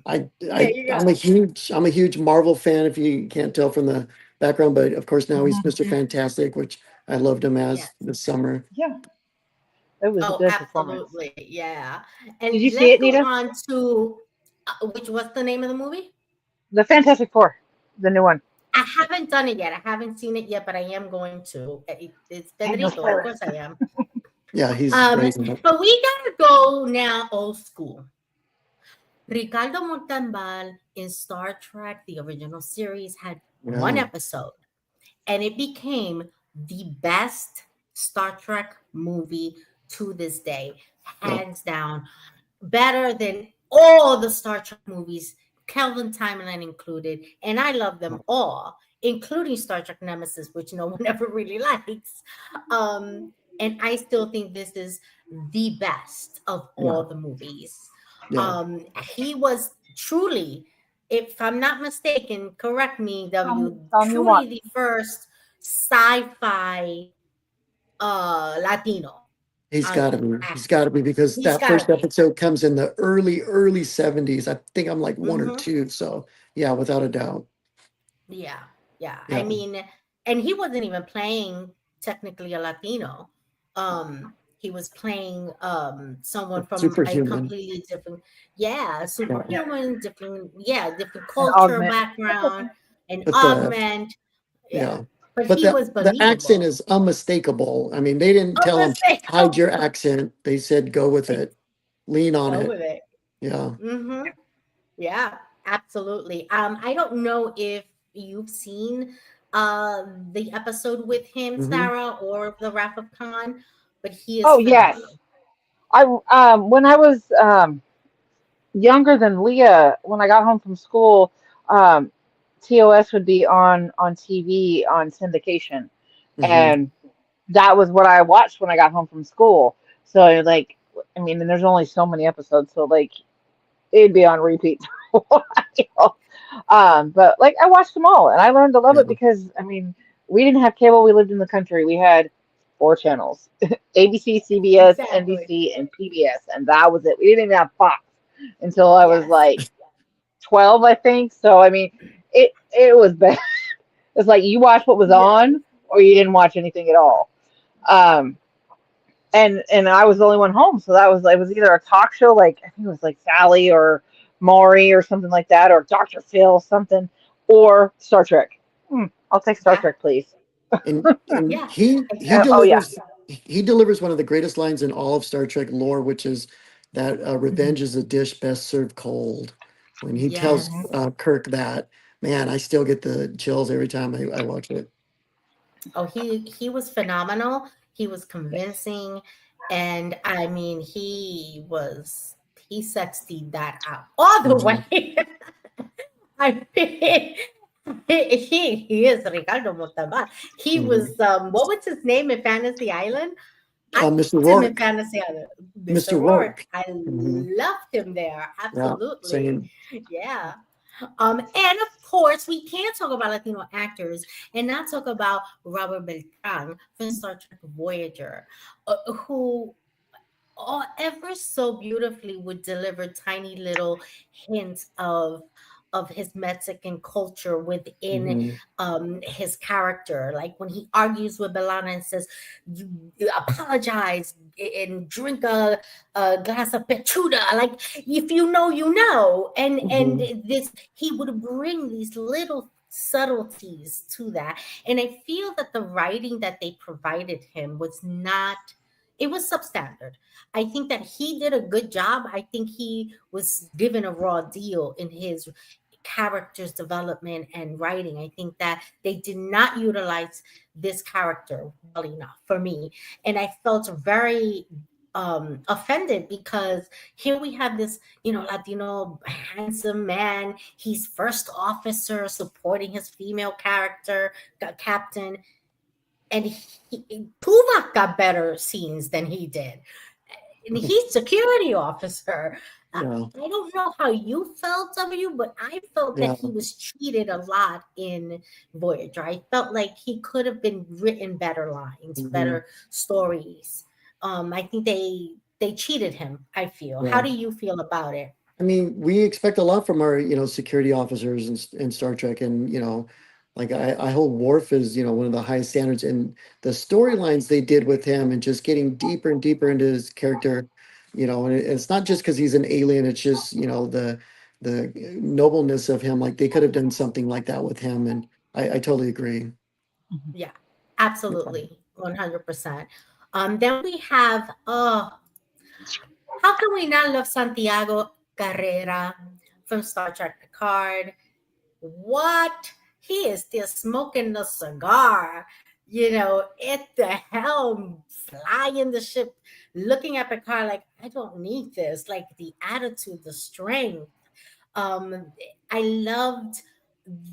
There you go. I'm a huge Marvel fan, if you can't tell from the background, but of course now he's Mhm. Mr. Fantastic, which I loved him as Yes. this summer. Yeah, it was a Oh, good performance. absolutely. Yeah. Did And you see let's it, go Nita? on to which what's the name of the movie? The Fantastic Four, the new one. I haven't done it yet. I haven't seen it yet, but I am going to. It's Hey, no Pedrito. Of spoilers. course I am. Yeah, he's Um, great in it. but we gotta go now old school. Ricardo Montalban in Star Trek, the original series, had one Yeah, episode, and it became the best Star Trek movie to this day, yep, hands down. Better than all the Star Trek movies, Kelvin Timeline included, and I love them all, including Star Trek Nemesis, which no one ever really likes. Um, and I still think this is the best of yeah, all the movies. yeah. He was truly, if I'm not mistaken, correct me, W, Tell 'em you want. truly the first sci-fi Latino He's got to be. He's got actor. to be because He's that got to first be. episode comes in the early 70s. I think I'm like one or Hmm. two. So yeah, without a doubt. Yeah, yeah. I Yeah, mean, and he wasn't even playing technically a Latino. He was playing someone from a superhuman. completely different, yeah, Yeah, Yeah, superhuman, different, yeah, different and culture augment. background, and but the augment, yeah. yeah, But but he was the accent believable. is unmistakable. I mean, they didn't tell him hide Unmistakable. your accent. They said go with it, lean on Go it. with it. Yeah. Mm-hmm. Yeah, absolutely. I don't know if you've seen the episode with him, Hmm. Sarah, or The Wrath of Khan, but he is Oh yes, phenomenal. I when I was younger than Leah, when I got home from school, um, TOS would be on TV on syndication, Hmm. and that was what I watched when I got home from school. So like, I mean, and there's only so many episodes, so like it'd be on repeat for a while. But like I watched them all, and I learned to love Yeah. it because I mean, we didn't have cable. We lived in the country. We had four channels: ABC, CBS, Exactly. NBC, and PBS, and that was it. We didn't even have Fox until I was Yes. like 12, I think. So I mean, it was bad. It's like you watched what was Yes. on, or you didn't watch anything at all. Um, and I was the only one home, so that was like it was either a talk show like I think it was like Sally or Maury or something like that, or Dr. Phil something, or Star Trek. I'll take Star Yeah. Trek, please. And Yeah. he Oh yeah. he delivers one of the greatest lines in all of Star Trek lore, which is that Mhm. revenge is a dish best served cold. When he tells Mhm. Yes. Kirk that, man, I still get the chills every time I watch it. Oh, he was phenomenal. He was Yes. convincing, and I mean, he sexed that out all the Mhm. way. I mean, he is Ricardo Montalban. He Mhm. was what was his name in Fantasy Island? I Mr. loved him in Rourke, Fantasy Island. Mr. Mr. Rourke. Rourke. I Hmm. loved him there. Yeah, Absolutely. same. Yeah. And of course, we can't talk about Latino actors and not talk about Robert Beltran from Star Trek Voyager, who ever so beautifully would deliver tiny little hints of his Mexican culture within Hmm. his character. Like when he argues with Belana and says, you apologize and drink a glass of pechuga. Like if you know, you know. And Hmm. this he would bring these little subtleties to that. And I feel that the writing that they provided him was not, it was substandard. I think that he did a good job. I think he was given a raw deal in his character's development and writing. I think that they did not utilize this character well enough for me. And I felt very offended because here we have this, Latino handsome man. He's first officer supporting his female character, captain, and Tuvok got better scenes than he did, and he's security officer. Yeah, I don't know how you felt, W, but I felt that yeah. he was cheated a lot in Voyager. I felt like he could have been written better lines, Hmm. better stories. I think they cheated him. I feel. How Yeah. do you feel about it? I mean, we expect a lot from our, security officers in Star Trek, and like I hold Worf as one of the highest standards, and the storylines they did with him, and just getting deeper and deeper into his character, and it's not just because he's an alien; it's just the nobleness of him. Like they could have done something like that with him, and I totally agree. Mhm. Yeah, Okay. absolutely, 100%. Then we have, oh, how can we not love Santiago Carrera from Star Trek Picard? What? He is still smoking the cigar, at the helm, flying the ship, looking at Picard like, I don't need this. Like the attitude, the strength. Um, I loved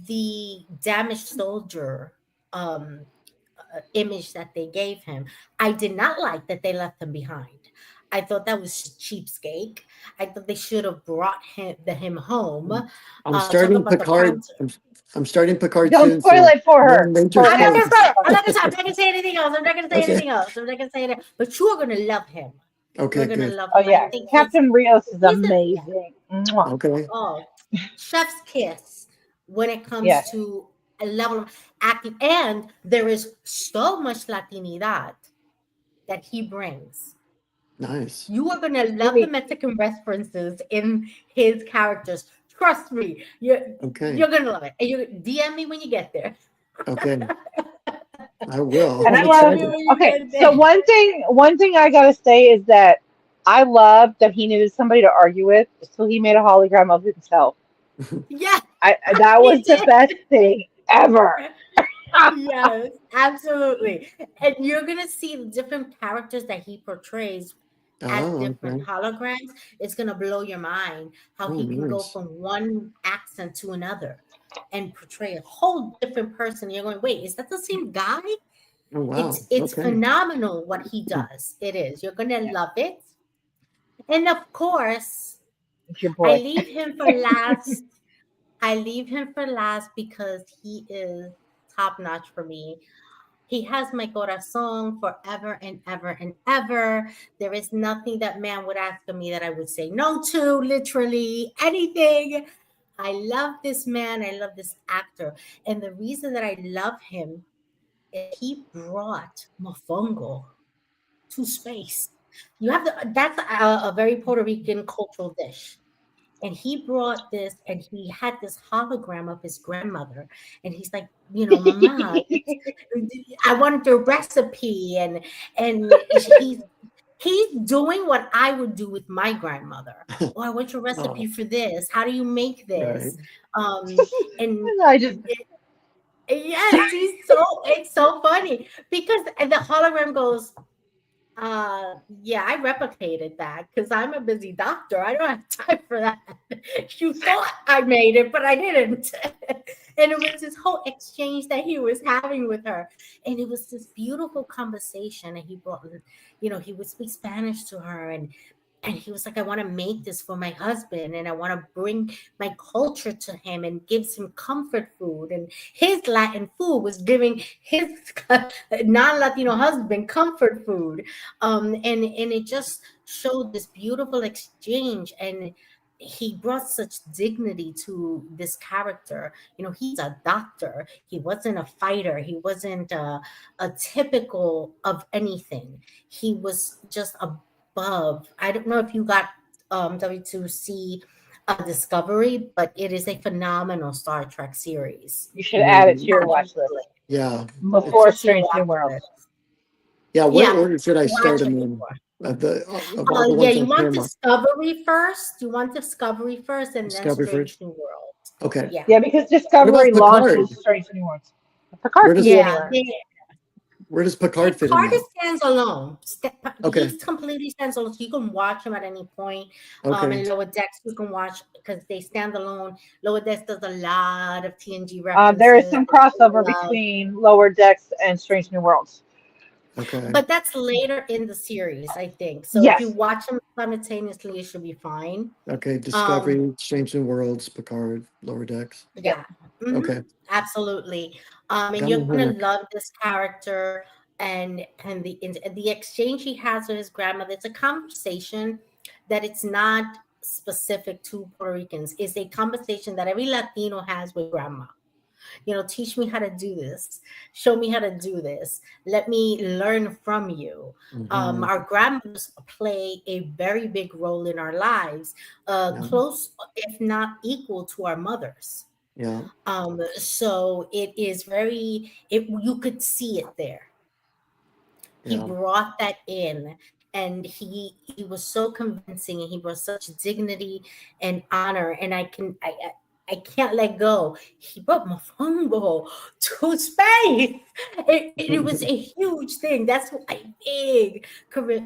the damaged soldier um, image that they gave him. I did not like that they left him behind. I thought that was cheapskate. I thought they should have brought him home. I'm Talk starting about the Picard. concept. I'm starting Picard Don't soon, spoil so it for no her. major For I'm not gonna spoilers. say it. I'm Hannah. not gonna. I'm not gonna say anything else. I'm not gonna say Okay. anything else. I'm not gonna say it. But you are gonna love him. You're Okay. gonna Good. love Oh him. I yeah, think Captain Rios is he's a yeah. amazing. Mwah. Okay. Oh, chef's kiss when it comes Yes, to a level of acting, and there is so much Latinidad that he brings. Nice. You are gonna love the really. Mexican references in his characters. Trust me, you're Okay. gonna love it. And you DM me when you get there. Okay. I will. And I I'm DM love. me excited. when you Okay, get so there. one thing I gotta say is that I love that he needed somebody to argue with, so he made a hologram of himself. Yeah, That he was the did. best thing ever. Yes, absolutely. And you're gonna see the different characters that he portrays as Oh, different okay. holograms. It's gonna blow your mind how Oh, he can go nice. from one accent to another and portray a whole different person. You're going, wait, is that the same guy? Oh, wow. It's Okay. phenomenal what he does. It is. You're gonna Yeah, love it. And of course, it's your I boy. leave him for last. I leave him for last because he is top notch for me. He has my corazón forever and ever and ever. There is nothing that man would ask of me that I would say no to, literally anything. I love this man. I love this actor. And the reason that I love him is he brought mofongo to space. You have that's a very Puerto Rican cultural dish. And he brought this and he had this hologram of his grandmother. And he's like, Mama, I want the recipe. And he's doing what I would do with my grandmother. Oh, I want your recipe Oh, for this. How do you make right. this? And And I just yes, it's so funny because the hologram goes, yeah, I replicated that because I'm a busy doctor. I don't have time for that. You thought I made it, but I didn't. And it was this whole exchange that he was having with her. And it was this beautiful conversation. And he brought, he would speak Spanish to her. And he was like, I want to make this for my husband and I want to bring my culture to him and gives him comfort food. And his Latin food was giving his non-Latino husband comfort food. And it just showed this beautiful exchange. And he brought such dignity to this character. He's a doctor. He wasn't a fighter. He wasn't a typical of anything. He was just above. I don't know if you got W2C Discovery, but it is a phenomenal Star Trek series. you should add it to Amazing. your watch Absolutely. list Yeah. Add before it to your Strange New watch Worlds. list. Yeah. What Yeah, order should I start watch it them in? before. Of all the Yeah, ones you that want came up, Discovery first. You want Discovery first, and then Discovery Strange first. New World. Okay. Yeah, Yeah, because What Discovery about launches Picard? Strange New Worlds. Where Picard can does be yeah. anywhere. where does Picard fit in Picard that? stands alone. Okay. He's completely stands alone. So you can watch him at any point. Okay. And Lower Decks you can watch because they stand alone. Lower Decks does a lot of TNG There is references. some That you crossover love. between Lower Decks and Strange New Worlds. Okay. But that's later in the series, I think. So if you Yes. watch them simultaneously, it should be fine. Okay. Um, Discovery, Strange New Worlds, Picard, Lower Decks. Yep. Yeah, mhm, Okay. absolutely. And Got you're my gonna homework. love this character and the exchange he has with his grandmother. It's a conversation that it's not specific to Puerto Ricans. It's a conversation that every Latino has with grandma. Teach me how to do this, show me how to do this, let me learn from you. Hmm. Our grandmothers play a very big role in our lives, Yeah. close, if not equal, to our mothers. Yeah. So it is very, you could see it there. He Yeah. brought that in, and he was so convincing, and he brought such dignity and honor, and I can't let go. He brought mofongo to space. It was a huge thing. That's a big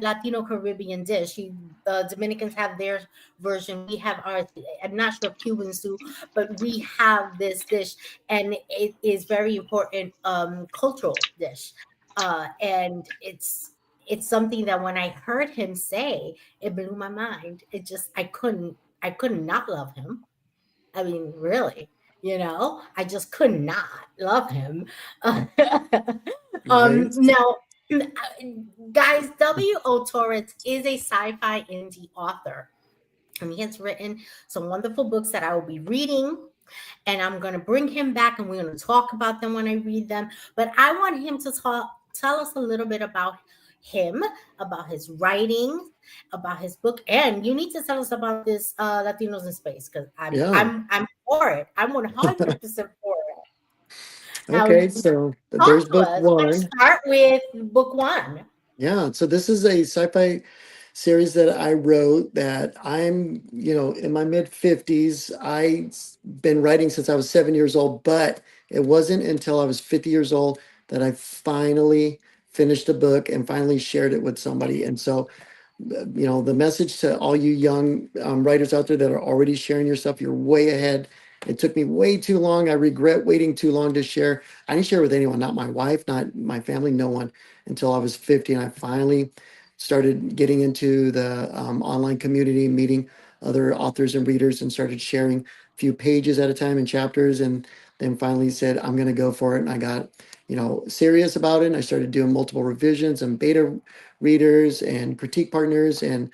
Latino Caribbean dish. Dominicans have their version. We have ours. I'm not sure if Cubans do, but we have this dish, and it is very important cultural dish. And it's something that when I heard him say, it blew my mind. I couldn't not love him. I mean, really, I just could not love him. Right. Now, guys, W.O. Torrance is a sci-fi indie author, and he has written some wonderful books that I will be reading, and I'm going to bring him back, and we're going to talk about them when I read them. But I want him to tell us a little bit about him, about his writing, about his book, and you need to tell us about this Latinos in Space, because I'm Yeah. I'm I'm for it. I'm 100% for it. Now, Okay. So talk there's to book us. We're going to one. start with book one. Yeah, so this is a sci-fi series that I wrote that I'm, in my mid 50s. I've been writing since I was 7 years old, but it wasn't until I was 50 years old that I finally finished a book and finally shared it with somebody. And so the message to all you young writers out there that are already sharing your stuff, you're way ahead. It took me way too long. I regret waiting too long to share. I didn't share with anyone, not my wife, not my family, no one, until I was 50. And I finally started getting into the online community, meeting other authors and readers, and started sharing a few pages at a time and chapters. And then finally said, I'm going to go for it. And I got, serious about it. And I started doing multiple revisions and beta readers and critique partners, and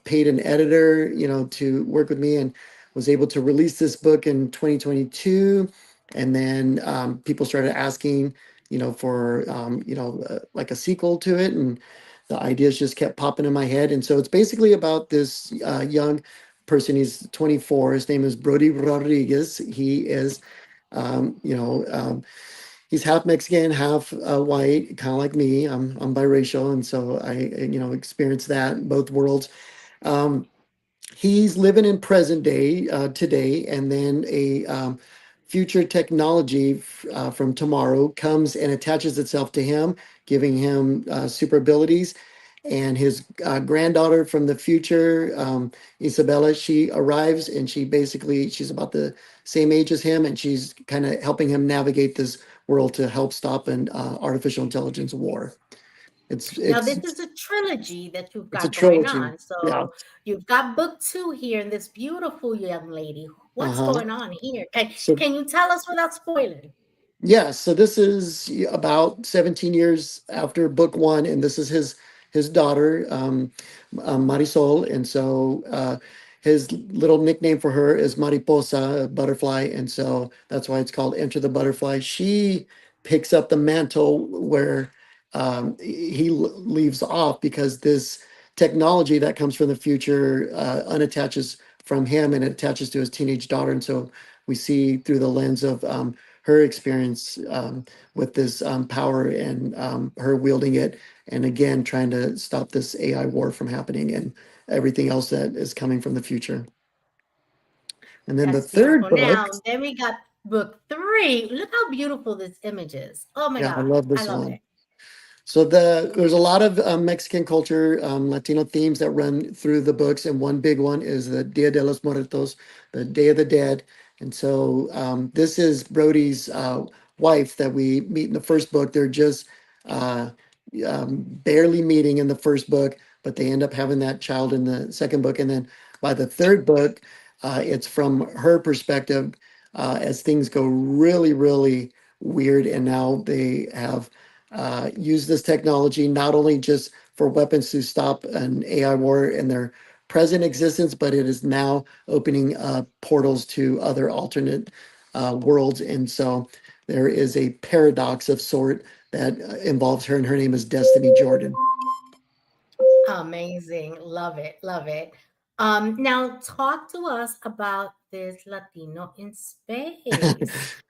paid an editor, to work with me, and was able to release this book in 2022. And then people started asking, for, like a sequel to it. And the ideas just kept popping in my head. And so it's basically about this young person. He's 24. His name is Brody Rodriguez. He is, um, you know, um, he's half Mexican, half white, kind of like me. I'm biracial, and so I experienced that in both worlds. Um, he's living in present day today, and then a future technology from tomorrow comes and attaches itself to him, giving him super abilities. And his granddaughter from the future, Isabella, she arrives, and she's about the same age as him, and she's kind of helping him navigate this world to help stop an artificial intelligence war. It's Now, this it's is a trilogy that you've it's a got going trilogy. on. Yeah. So you've got book two here, and this beautiful young lady. What's Uh-huh. going on here? Can, So can you tell us without spoiling? yeah, so this is about 17 years after book one, and this is his daughter, Marisol, and so his little nickname for her is Mariposa, a butterfly, and so that's why it's called Enter the Butterfly. She picks up the mantle where he leaves off, because this technology that comes from the future unattaches from him and it attaches to his teenage daughter, and so we see through the lens of her experience with this power, and her wielding it, and again trying to stop this AI war from happening, and everything else that is coming from the future. And then the That's third beautiful. book, Now, then we got book three. Look how beautiful this image is. Oh my yeah, I God. love I this love one. it. So there's a lot of Mexican culture, Latino themes that run through the books, and one big one is the Dia de los Muertos, the Day of the Dead. And so this is Brody's wife that we meet in the first book. They're just uh, barely meeting in the first book, but they end up having that child in the second book. And then by the third book, it's from her perspective as things go really, really weird. And now they have use this technology not only just for weapons to stop an AI war, and they're present existence, but it is now opening portals to other alternate worlds. And so there is a paradox of sort that involves her, and her name is Destiny Jordan. Amazing. Love it. Love it. Now talk to us about this Latino in space.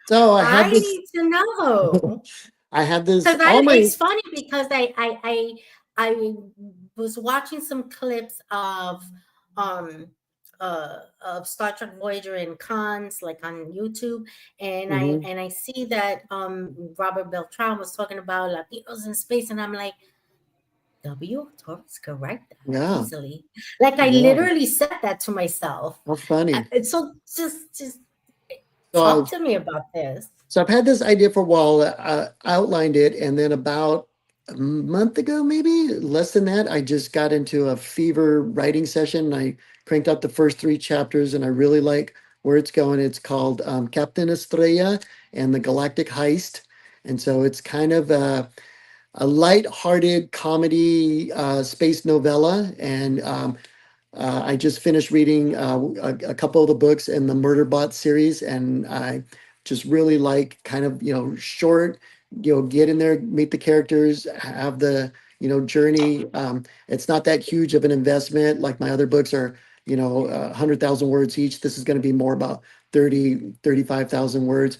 So I I had this, need to know. I had this, Because all my, it's funny because I was watching some clips um of Star Trek Voyager and cons like on YouTube, and mhm, I see that Robert Beltran was talking about Latinos in space, and I'm like, W Torres correct that yeah, easily. Like I yeah, literally said that to myself. how funny. And so just So I talk to me about this. So I've had this idea for a while, outlined it, and then about a month ago, maybe less than that, I just got into a fever writing session. I cranked out the first three chapters, and I really like where it's going. It's called Captain Estrella and the Galactic Heist, and so it's kind of a light-hearted comedy space novella, and I just finished reading a couple of the books in the Murderbot series, and I just really like kind of, short, get in there, meet the characters, have the, journey. It's not that huge of an investment like my other books are, 100,000 words each. This is going to be more about 35,000 words.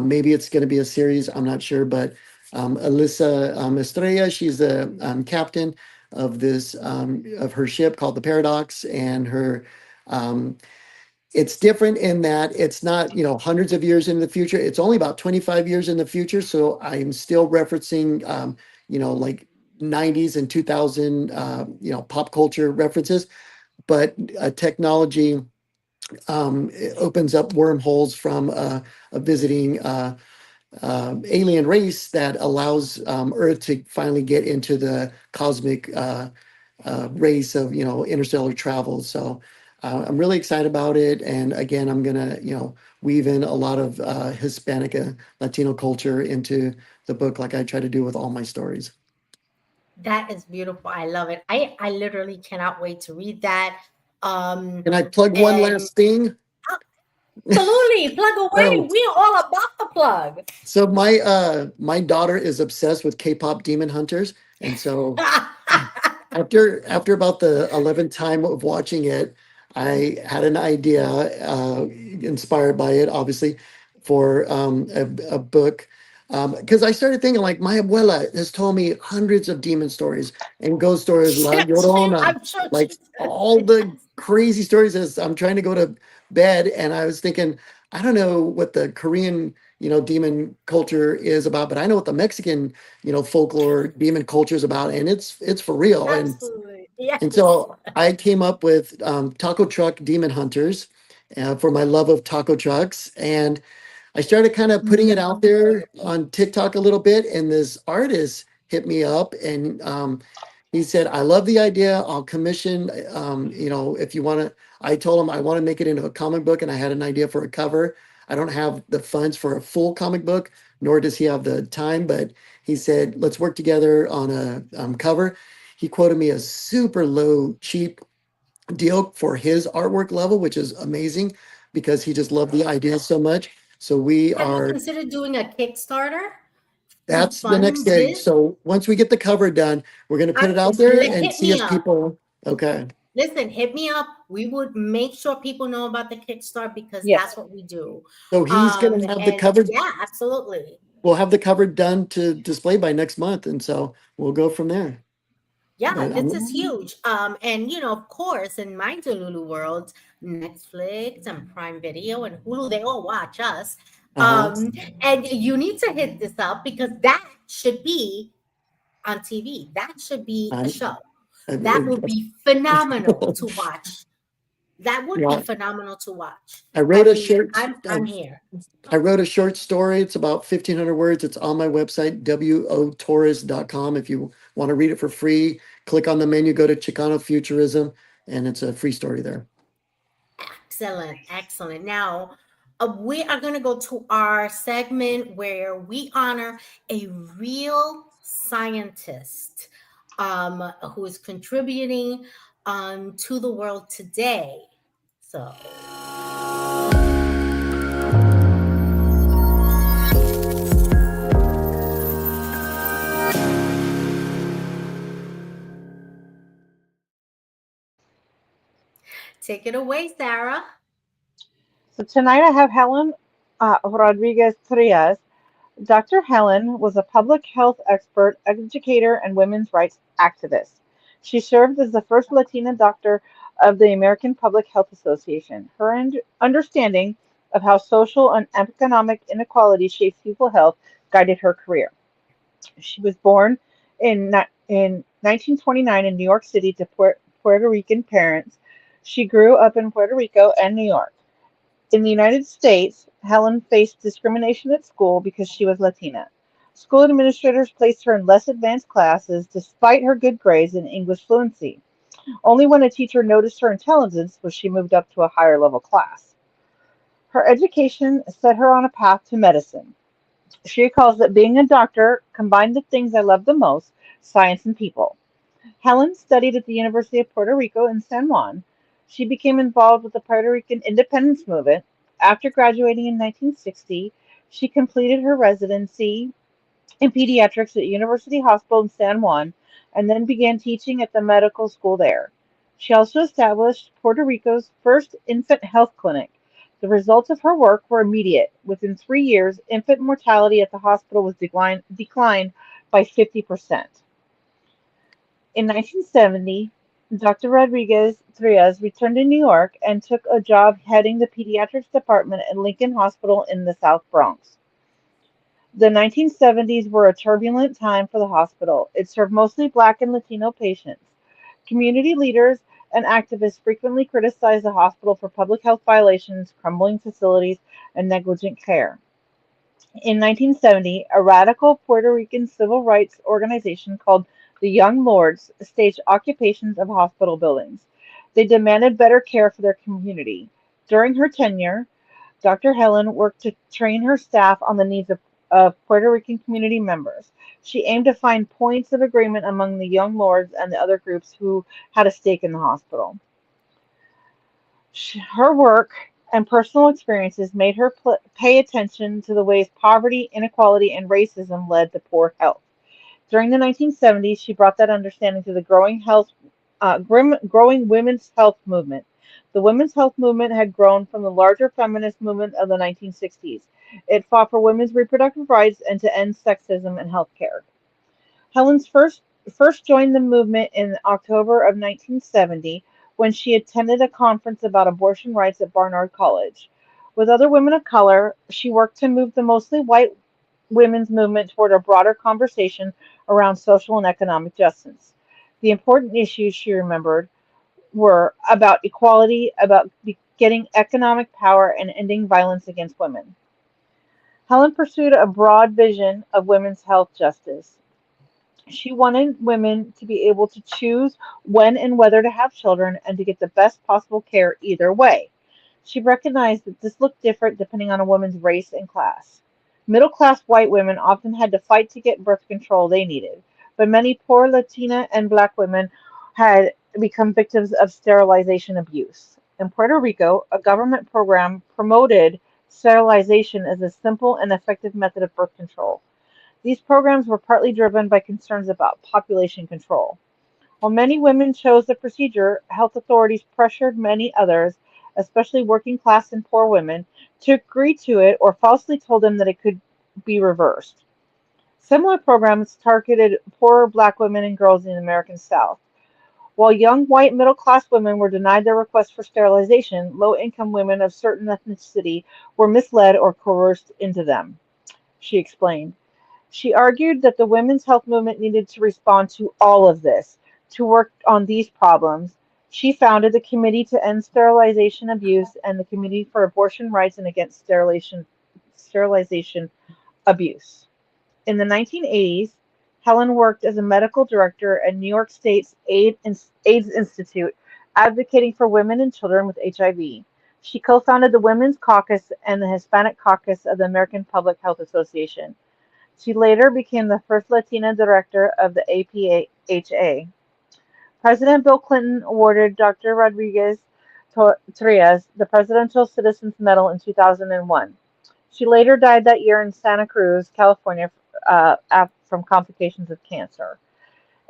Maybe it's going to be a series. I'm not sure, but Alyssa Estrella, she's the captain of this of her ship called the Paradox, and her it's different in that it's not hundreds of years in the future. It's only about 25 years in the future. So I'm still referencing like 90s and 2000 pop culture references, but technology it opens up wormholes from a visiting alien race that allows Earth to finally get into the cosmic race of interstellar travel. So I'm really excited about it, and again, I'm gonna weave in a lot of Hispanic Latino culture into the book, like I try to do with all my stories. That is beautiful. I love it. I literally cannot wait to read that. Um, Can I plug one and last thing? absolutely plug away. So, We're all about the plug. so my daughter is obsessed with K-pop Demon Hunters, and so after about the 11th time of watching it, I had an idea, inspired by it, obviously, for a book. Because I started thinking, like, my abuela has told me hundreds of demon stories and ghost stories, La Llorona, I'm sure like she says all the yes. crazy stories as I'm trying to go to bed. And I was thinking, I don't know what the Korean, demon culture is about, but I know what the Mexican folklore demon culture is about, and it's for real. Absolutely. And Yes. so I came up with taco truck demon hunters for my love of taco trucks, and I started kind of putting it out there on TikTok a little bit, and this artist hit me up, and he said, "I love the idea. I'll commission. If you want to." I told him I want to make it into a comic book, and I had an idea for a cover. I don't have the funds for a full comic book, nor does he have the time. But he said, "Let's work together on a cover." He quoted me a super low, cheap deal for his artwork level, which is amazing because he just loved the idea so much. So we Have you are, considered doing a Kickstarter to that's the next fund thing. this? So once we get the cover done, we're going to put it out there and Hit see me if up. people, okay. Listen, hit me up. We would make sure people know about the Kickstarter because Yes. that's what we do. So he's going to have the And cover, yeah, absolutely. we'll have the cover done to display by next month. And so we'll go from there. Yeah, But this is huge. And of course, in my Delulu world, Netflix and Prime Video and Hulu, they all watch us. uh-huh. And you need to hit this up because that should be on TV. That should be a I'm, show. That I, would be phenomenal to watch. That would be yeah, phenomenal to watch. I I wrote a mean, short, I'm here. I wrote a short story. It's about 1,500 words. It's on my website, wotorres.com. If you want to read it for free, click on the menu, go to Chicano Futurism, and it's a free story there. Excellent, excellent. Now, we are going to go to our segment where we honor a real scientist who is contributing to the world today. So, take it away, Sarah. So tonight I have Helen Rodriguez Trias. Dr. Helen was a public health expert, educator, and women's rights activist. She served as the first Latina doctor of the American Public Health Association. Her understanding of how social and economic inequality shapes people's health guided her career. She was born in 1929 in New York City to Puerto Rican parents. She grew up in Puerto Rico and New York. In the United States, Helen faced discrimination at school because she was Latina. School administrators placed her in less advanced classes despite her good grades and English fluency. Only when a teacher noticed her intelligence was she moved up to a higher level class. Her education set her on a path to medicine. She recalls that being a doctor combined the things I love the most, science and people. Helen studied at the University of Puerto Rico in San Juan. She became involved with the Puerto Rican independence movement. After graduating in 1960, she completed her residency in pediatrics at University Hospital in San Juan and then began teaching at the medical school there. She also established Puerto Rico's first infant health clinic. The results of her work were immediate. Within 3 years, infant mortality at the hospital was declined by 50%. In 1970, Doctor Rodriguez Trias returned to New York and took a job heading the pediatrics department at Lincoln Hospital in the South Bronx. The 1970s were a turbulent time for the hospital. It served mostly Black and Latino patients. Community leaders and activists frequently criticized the hospital for public health violations, crumbling facilities, and negligent care. In 1970, a radical Puerto Rican civil rights organization called the Young Lords staged occupations of hospital buildings. They demanded better care for their community. During her tenure, Dr. Helen worked to train her staff on the needs of Puerto Rican community members. She aimed to find points of agreement among the Young Lords and the other groups who had a stake in the hospital. Her work and personal experiences made her pay attention to the ways poverty, inequality, and racism led to poor health. During the 1970s, she brought that understanding to the growing women's health movement. The women's health movement had grown from the larger feminist movement of the 1960s. It fought for women's reproductive rights and to end sexism in healthcare. Helen's first joined the movement in October of 1970 when she attended a conference about abortion rights at Barnard College. With other women of color, she worked to move the mostly white women's movement toward a broader conversation around social and economic justice. The important issues she remembered were about equality, about getting economic power, and ending violence against women. Helen pursued a broad vision of women's health justice. She wanted women to be able to choose when and whether to have children and to get the best possible care either way. She recognized that this looked different depending on a woman's race and class. Middle class white women often had to fight to get birth control they needed, but many poor Latina and Black women had become victims of sterilization abuse. In Puerto Rico, a government program promoted sterilization as a simple and effective method of birth control. These programs were partly driven by concerns about population control. While many women chose the procedure, health authorities pressured many others, especially working class and poor women, to agree to it or falsely told them that it could be reversed. Similar programs targeted poorer Black women and girls in the American South. While young white middle class women were denied their request for sterilization, low income women of certain ethnicity were misled or coerced into them, she explained. She argued that the women's health movement needed to respond to all of this, to work on these problems. She founded the Committee to End Sterilization Abuse and the Committee for Abortion Rights and Against Sterilization Abuse. In the 1980s, Helen worked as a medical director at New York State's AIDS Institute, advocating for women and children with HIV. She co-founded the Women's Caucus and the Hispanic Caucus of the American Public Health Association. She later became the first Latina director of the APHA. President Bill Clinton awarded Dr. Rodriguez Torres the Presidential Citizens Medal in 2001. She later died that year in Santa Cruz, California, from complications of cancer.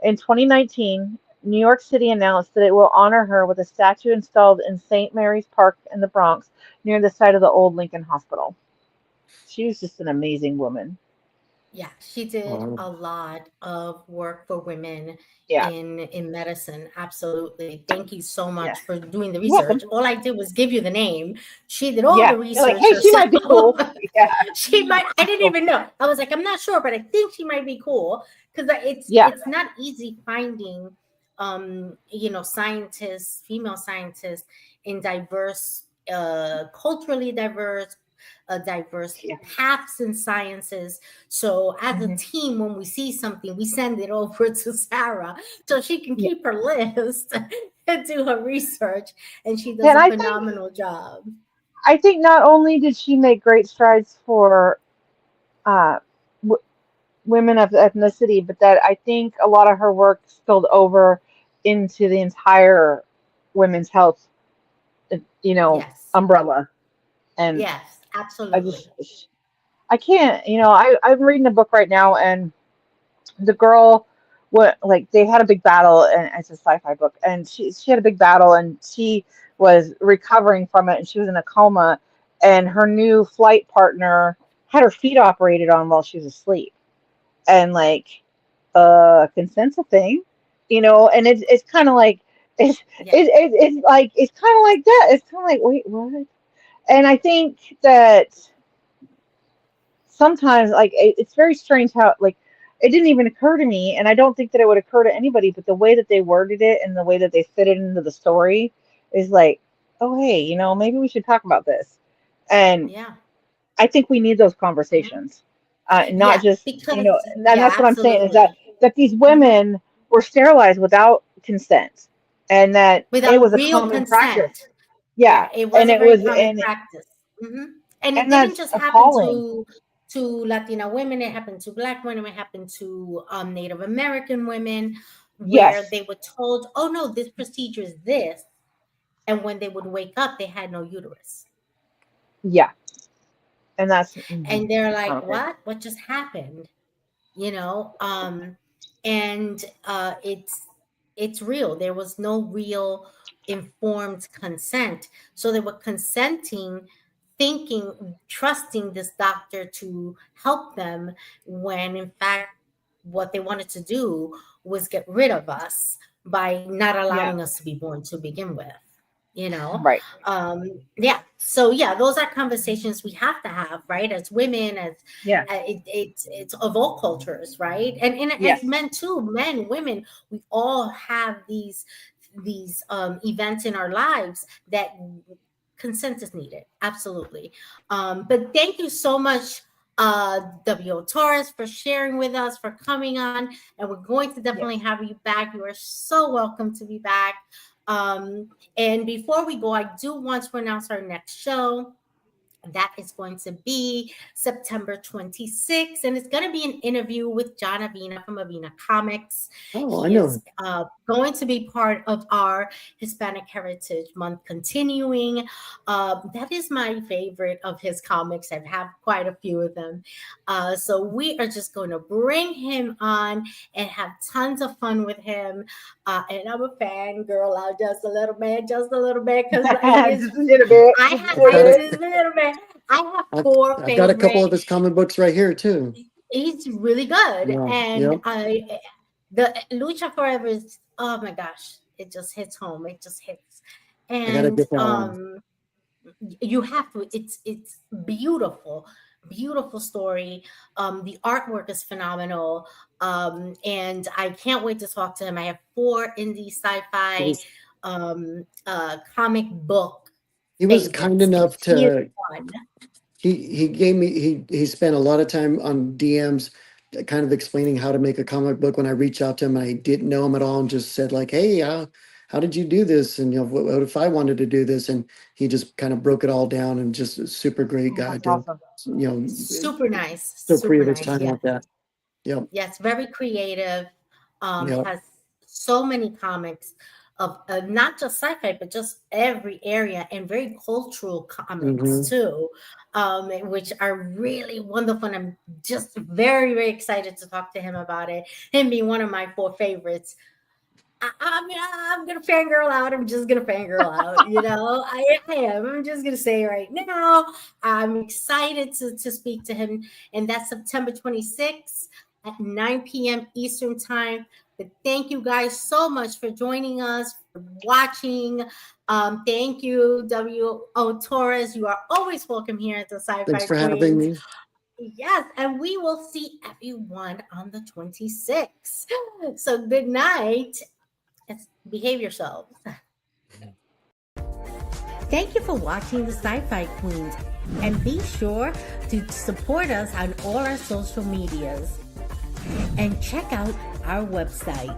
In 2019, New York City announced that it will honor her with a statue installed in St. Mary's Park in the Bronx, near the site of the old Lincoln Hospital. She was just an amazing woman. Yeah, she did Wow. a lot of work for women Yeah, in medicine. Absolutely. Thank you so yeah. much for doing the You're research. welcome. All I did was give you the name. She did all Yeah, the you're like, research hey, she might be herself. cool. Yeah, She might, I didn't so, even know. I was like, I'm not sure, but I think she might be cool because yeah, it's not easy finding scientists, female scientists in diverse culturally diverse yeah. paths in sciences. So as a Hmm. team, when we see something, we send it over to Sarah so she can Yeah. keep her list and do her research. And she does And a I think phenomenal job. not only did she make great strides for uh, w- women of ethnicity, but that I think a lot of her work spilled over into the entire women's health, you know, Yes. umbrella. And Yes, I absolutely. just, I can't, I'm reading a book right now, and the girl, what, like, they had a big battle, and it's a sci-fi book, and she had a big battle, and she was recovering from it, and she was in a coma, and her new flight partner had her feet operated on while she was asleep, and like, consent's a thing, and it's kind of like, Yeah. it's like, it's kind of like that. It's kind of like, wait, what? And I think that sometimes, like, it's very strange how, like, it didn't even occur to me, and I don't think that it would occur to anybody, but the way that they worded it and the way that they fit it into the story is like, oh, hey, maybe we should talk about this. And Yeah. I think we need those Mhm. conversations, not Yeah, just, because and yeah, that's what I'm saying, is that absolutely. these Mhm. women were sterilized without consent, and that it Without was a real common practice. consent. Yeah, Yeah, it and was a it very was, common practice. And it didn't that's just happen appalling. to Latina women, it happened to Black women, it happened to Native American women, where Yes, they were told, oh no, this procedure is this. And when they would wake up, they had no uterus. yeah, and that's, And they're like, okay. what just happened? you know um and it's real. There was no real informed consent, so they were consenting, thinking, trusting this doctor to help them, when in fact what they wanted to do was get rid of us by not Yeah, allowing us to be born to begin with you know right. yeah, so yeah, those are conversations we have to have, right, as women, as Yeah. it's of all cultures, right, and as Yes. men too, men, women, we all have these events in our lives that consent is needed, absolutely. But thank you so much, W. Torres, for sharing with us, for coming on, and we're going to definitely Yes. have you back. You are so welcome to be back. And before we go, I do want to announce our next show. That is going to be September 26th, and it's going to be an interview with John Avina from Avina Comics. Oh, I He is know. going to be part of our Hispanic Heritage Month continuing. That is my favorite of his comics. I have quite a few of them. So we are just going to bring him on and have tons of fun with him. And I'm a fan girl out just a little bit, because he is. Just a little bit. I Just a have I've little got I a, bit. just a little bit. I have I've, four I've got a couple favorite. of his comic books right here too. He's really good, Yeah, and yep. the Lucha Forever is, oh my gosh, it just hits home. It just hits, I gotta and get that one. you have to. It's beautiful, beautiful story. The artwork is phenomenal, and I can't wait to talk to him. I have four indie He sci-fi was comic book he was kind favorites, and enough he is to one. he gave me he spent a lot of time on DMs kind of explaining how to make a comic book when I reached out to him. I didn't know him at all and just said like, "Hey, how did you do this?" And what if I wanted to do this? And he just kind of broke it all down, and just a super great Oh, guy that's to awesome. Super nice, so pre super of his nice. time Yeah. like that. Yep. Yes, very creative. Yep. Has so many comics of not just sci-fi, but just every area, and very cultural comics Hmm. too, which are really wonderful. And I'm just very, very excited to talk to him about it. Him being one of my four favorites. I mean, I'm gonna fangirl out. I'm just gonna fangirl out. I am. I'm just gonna say right now, I'm excited to speak to him, and that's September 26th at 9 p.m. Eastern time. But thank you guys so much for joining us, for watching. Thank you, W.O. Torres. You are always welcome here at the Thanks Sci-Fi for having Queens. me. Yes, and we will see everyone on the 26th. So good night. Behave yourselves. Thank you for watching the Sci-Fi Queens, and be sure to support us on all our social medias and check out our website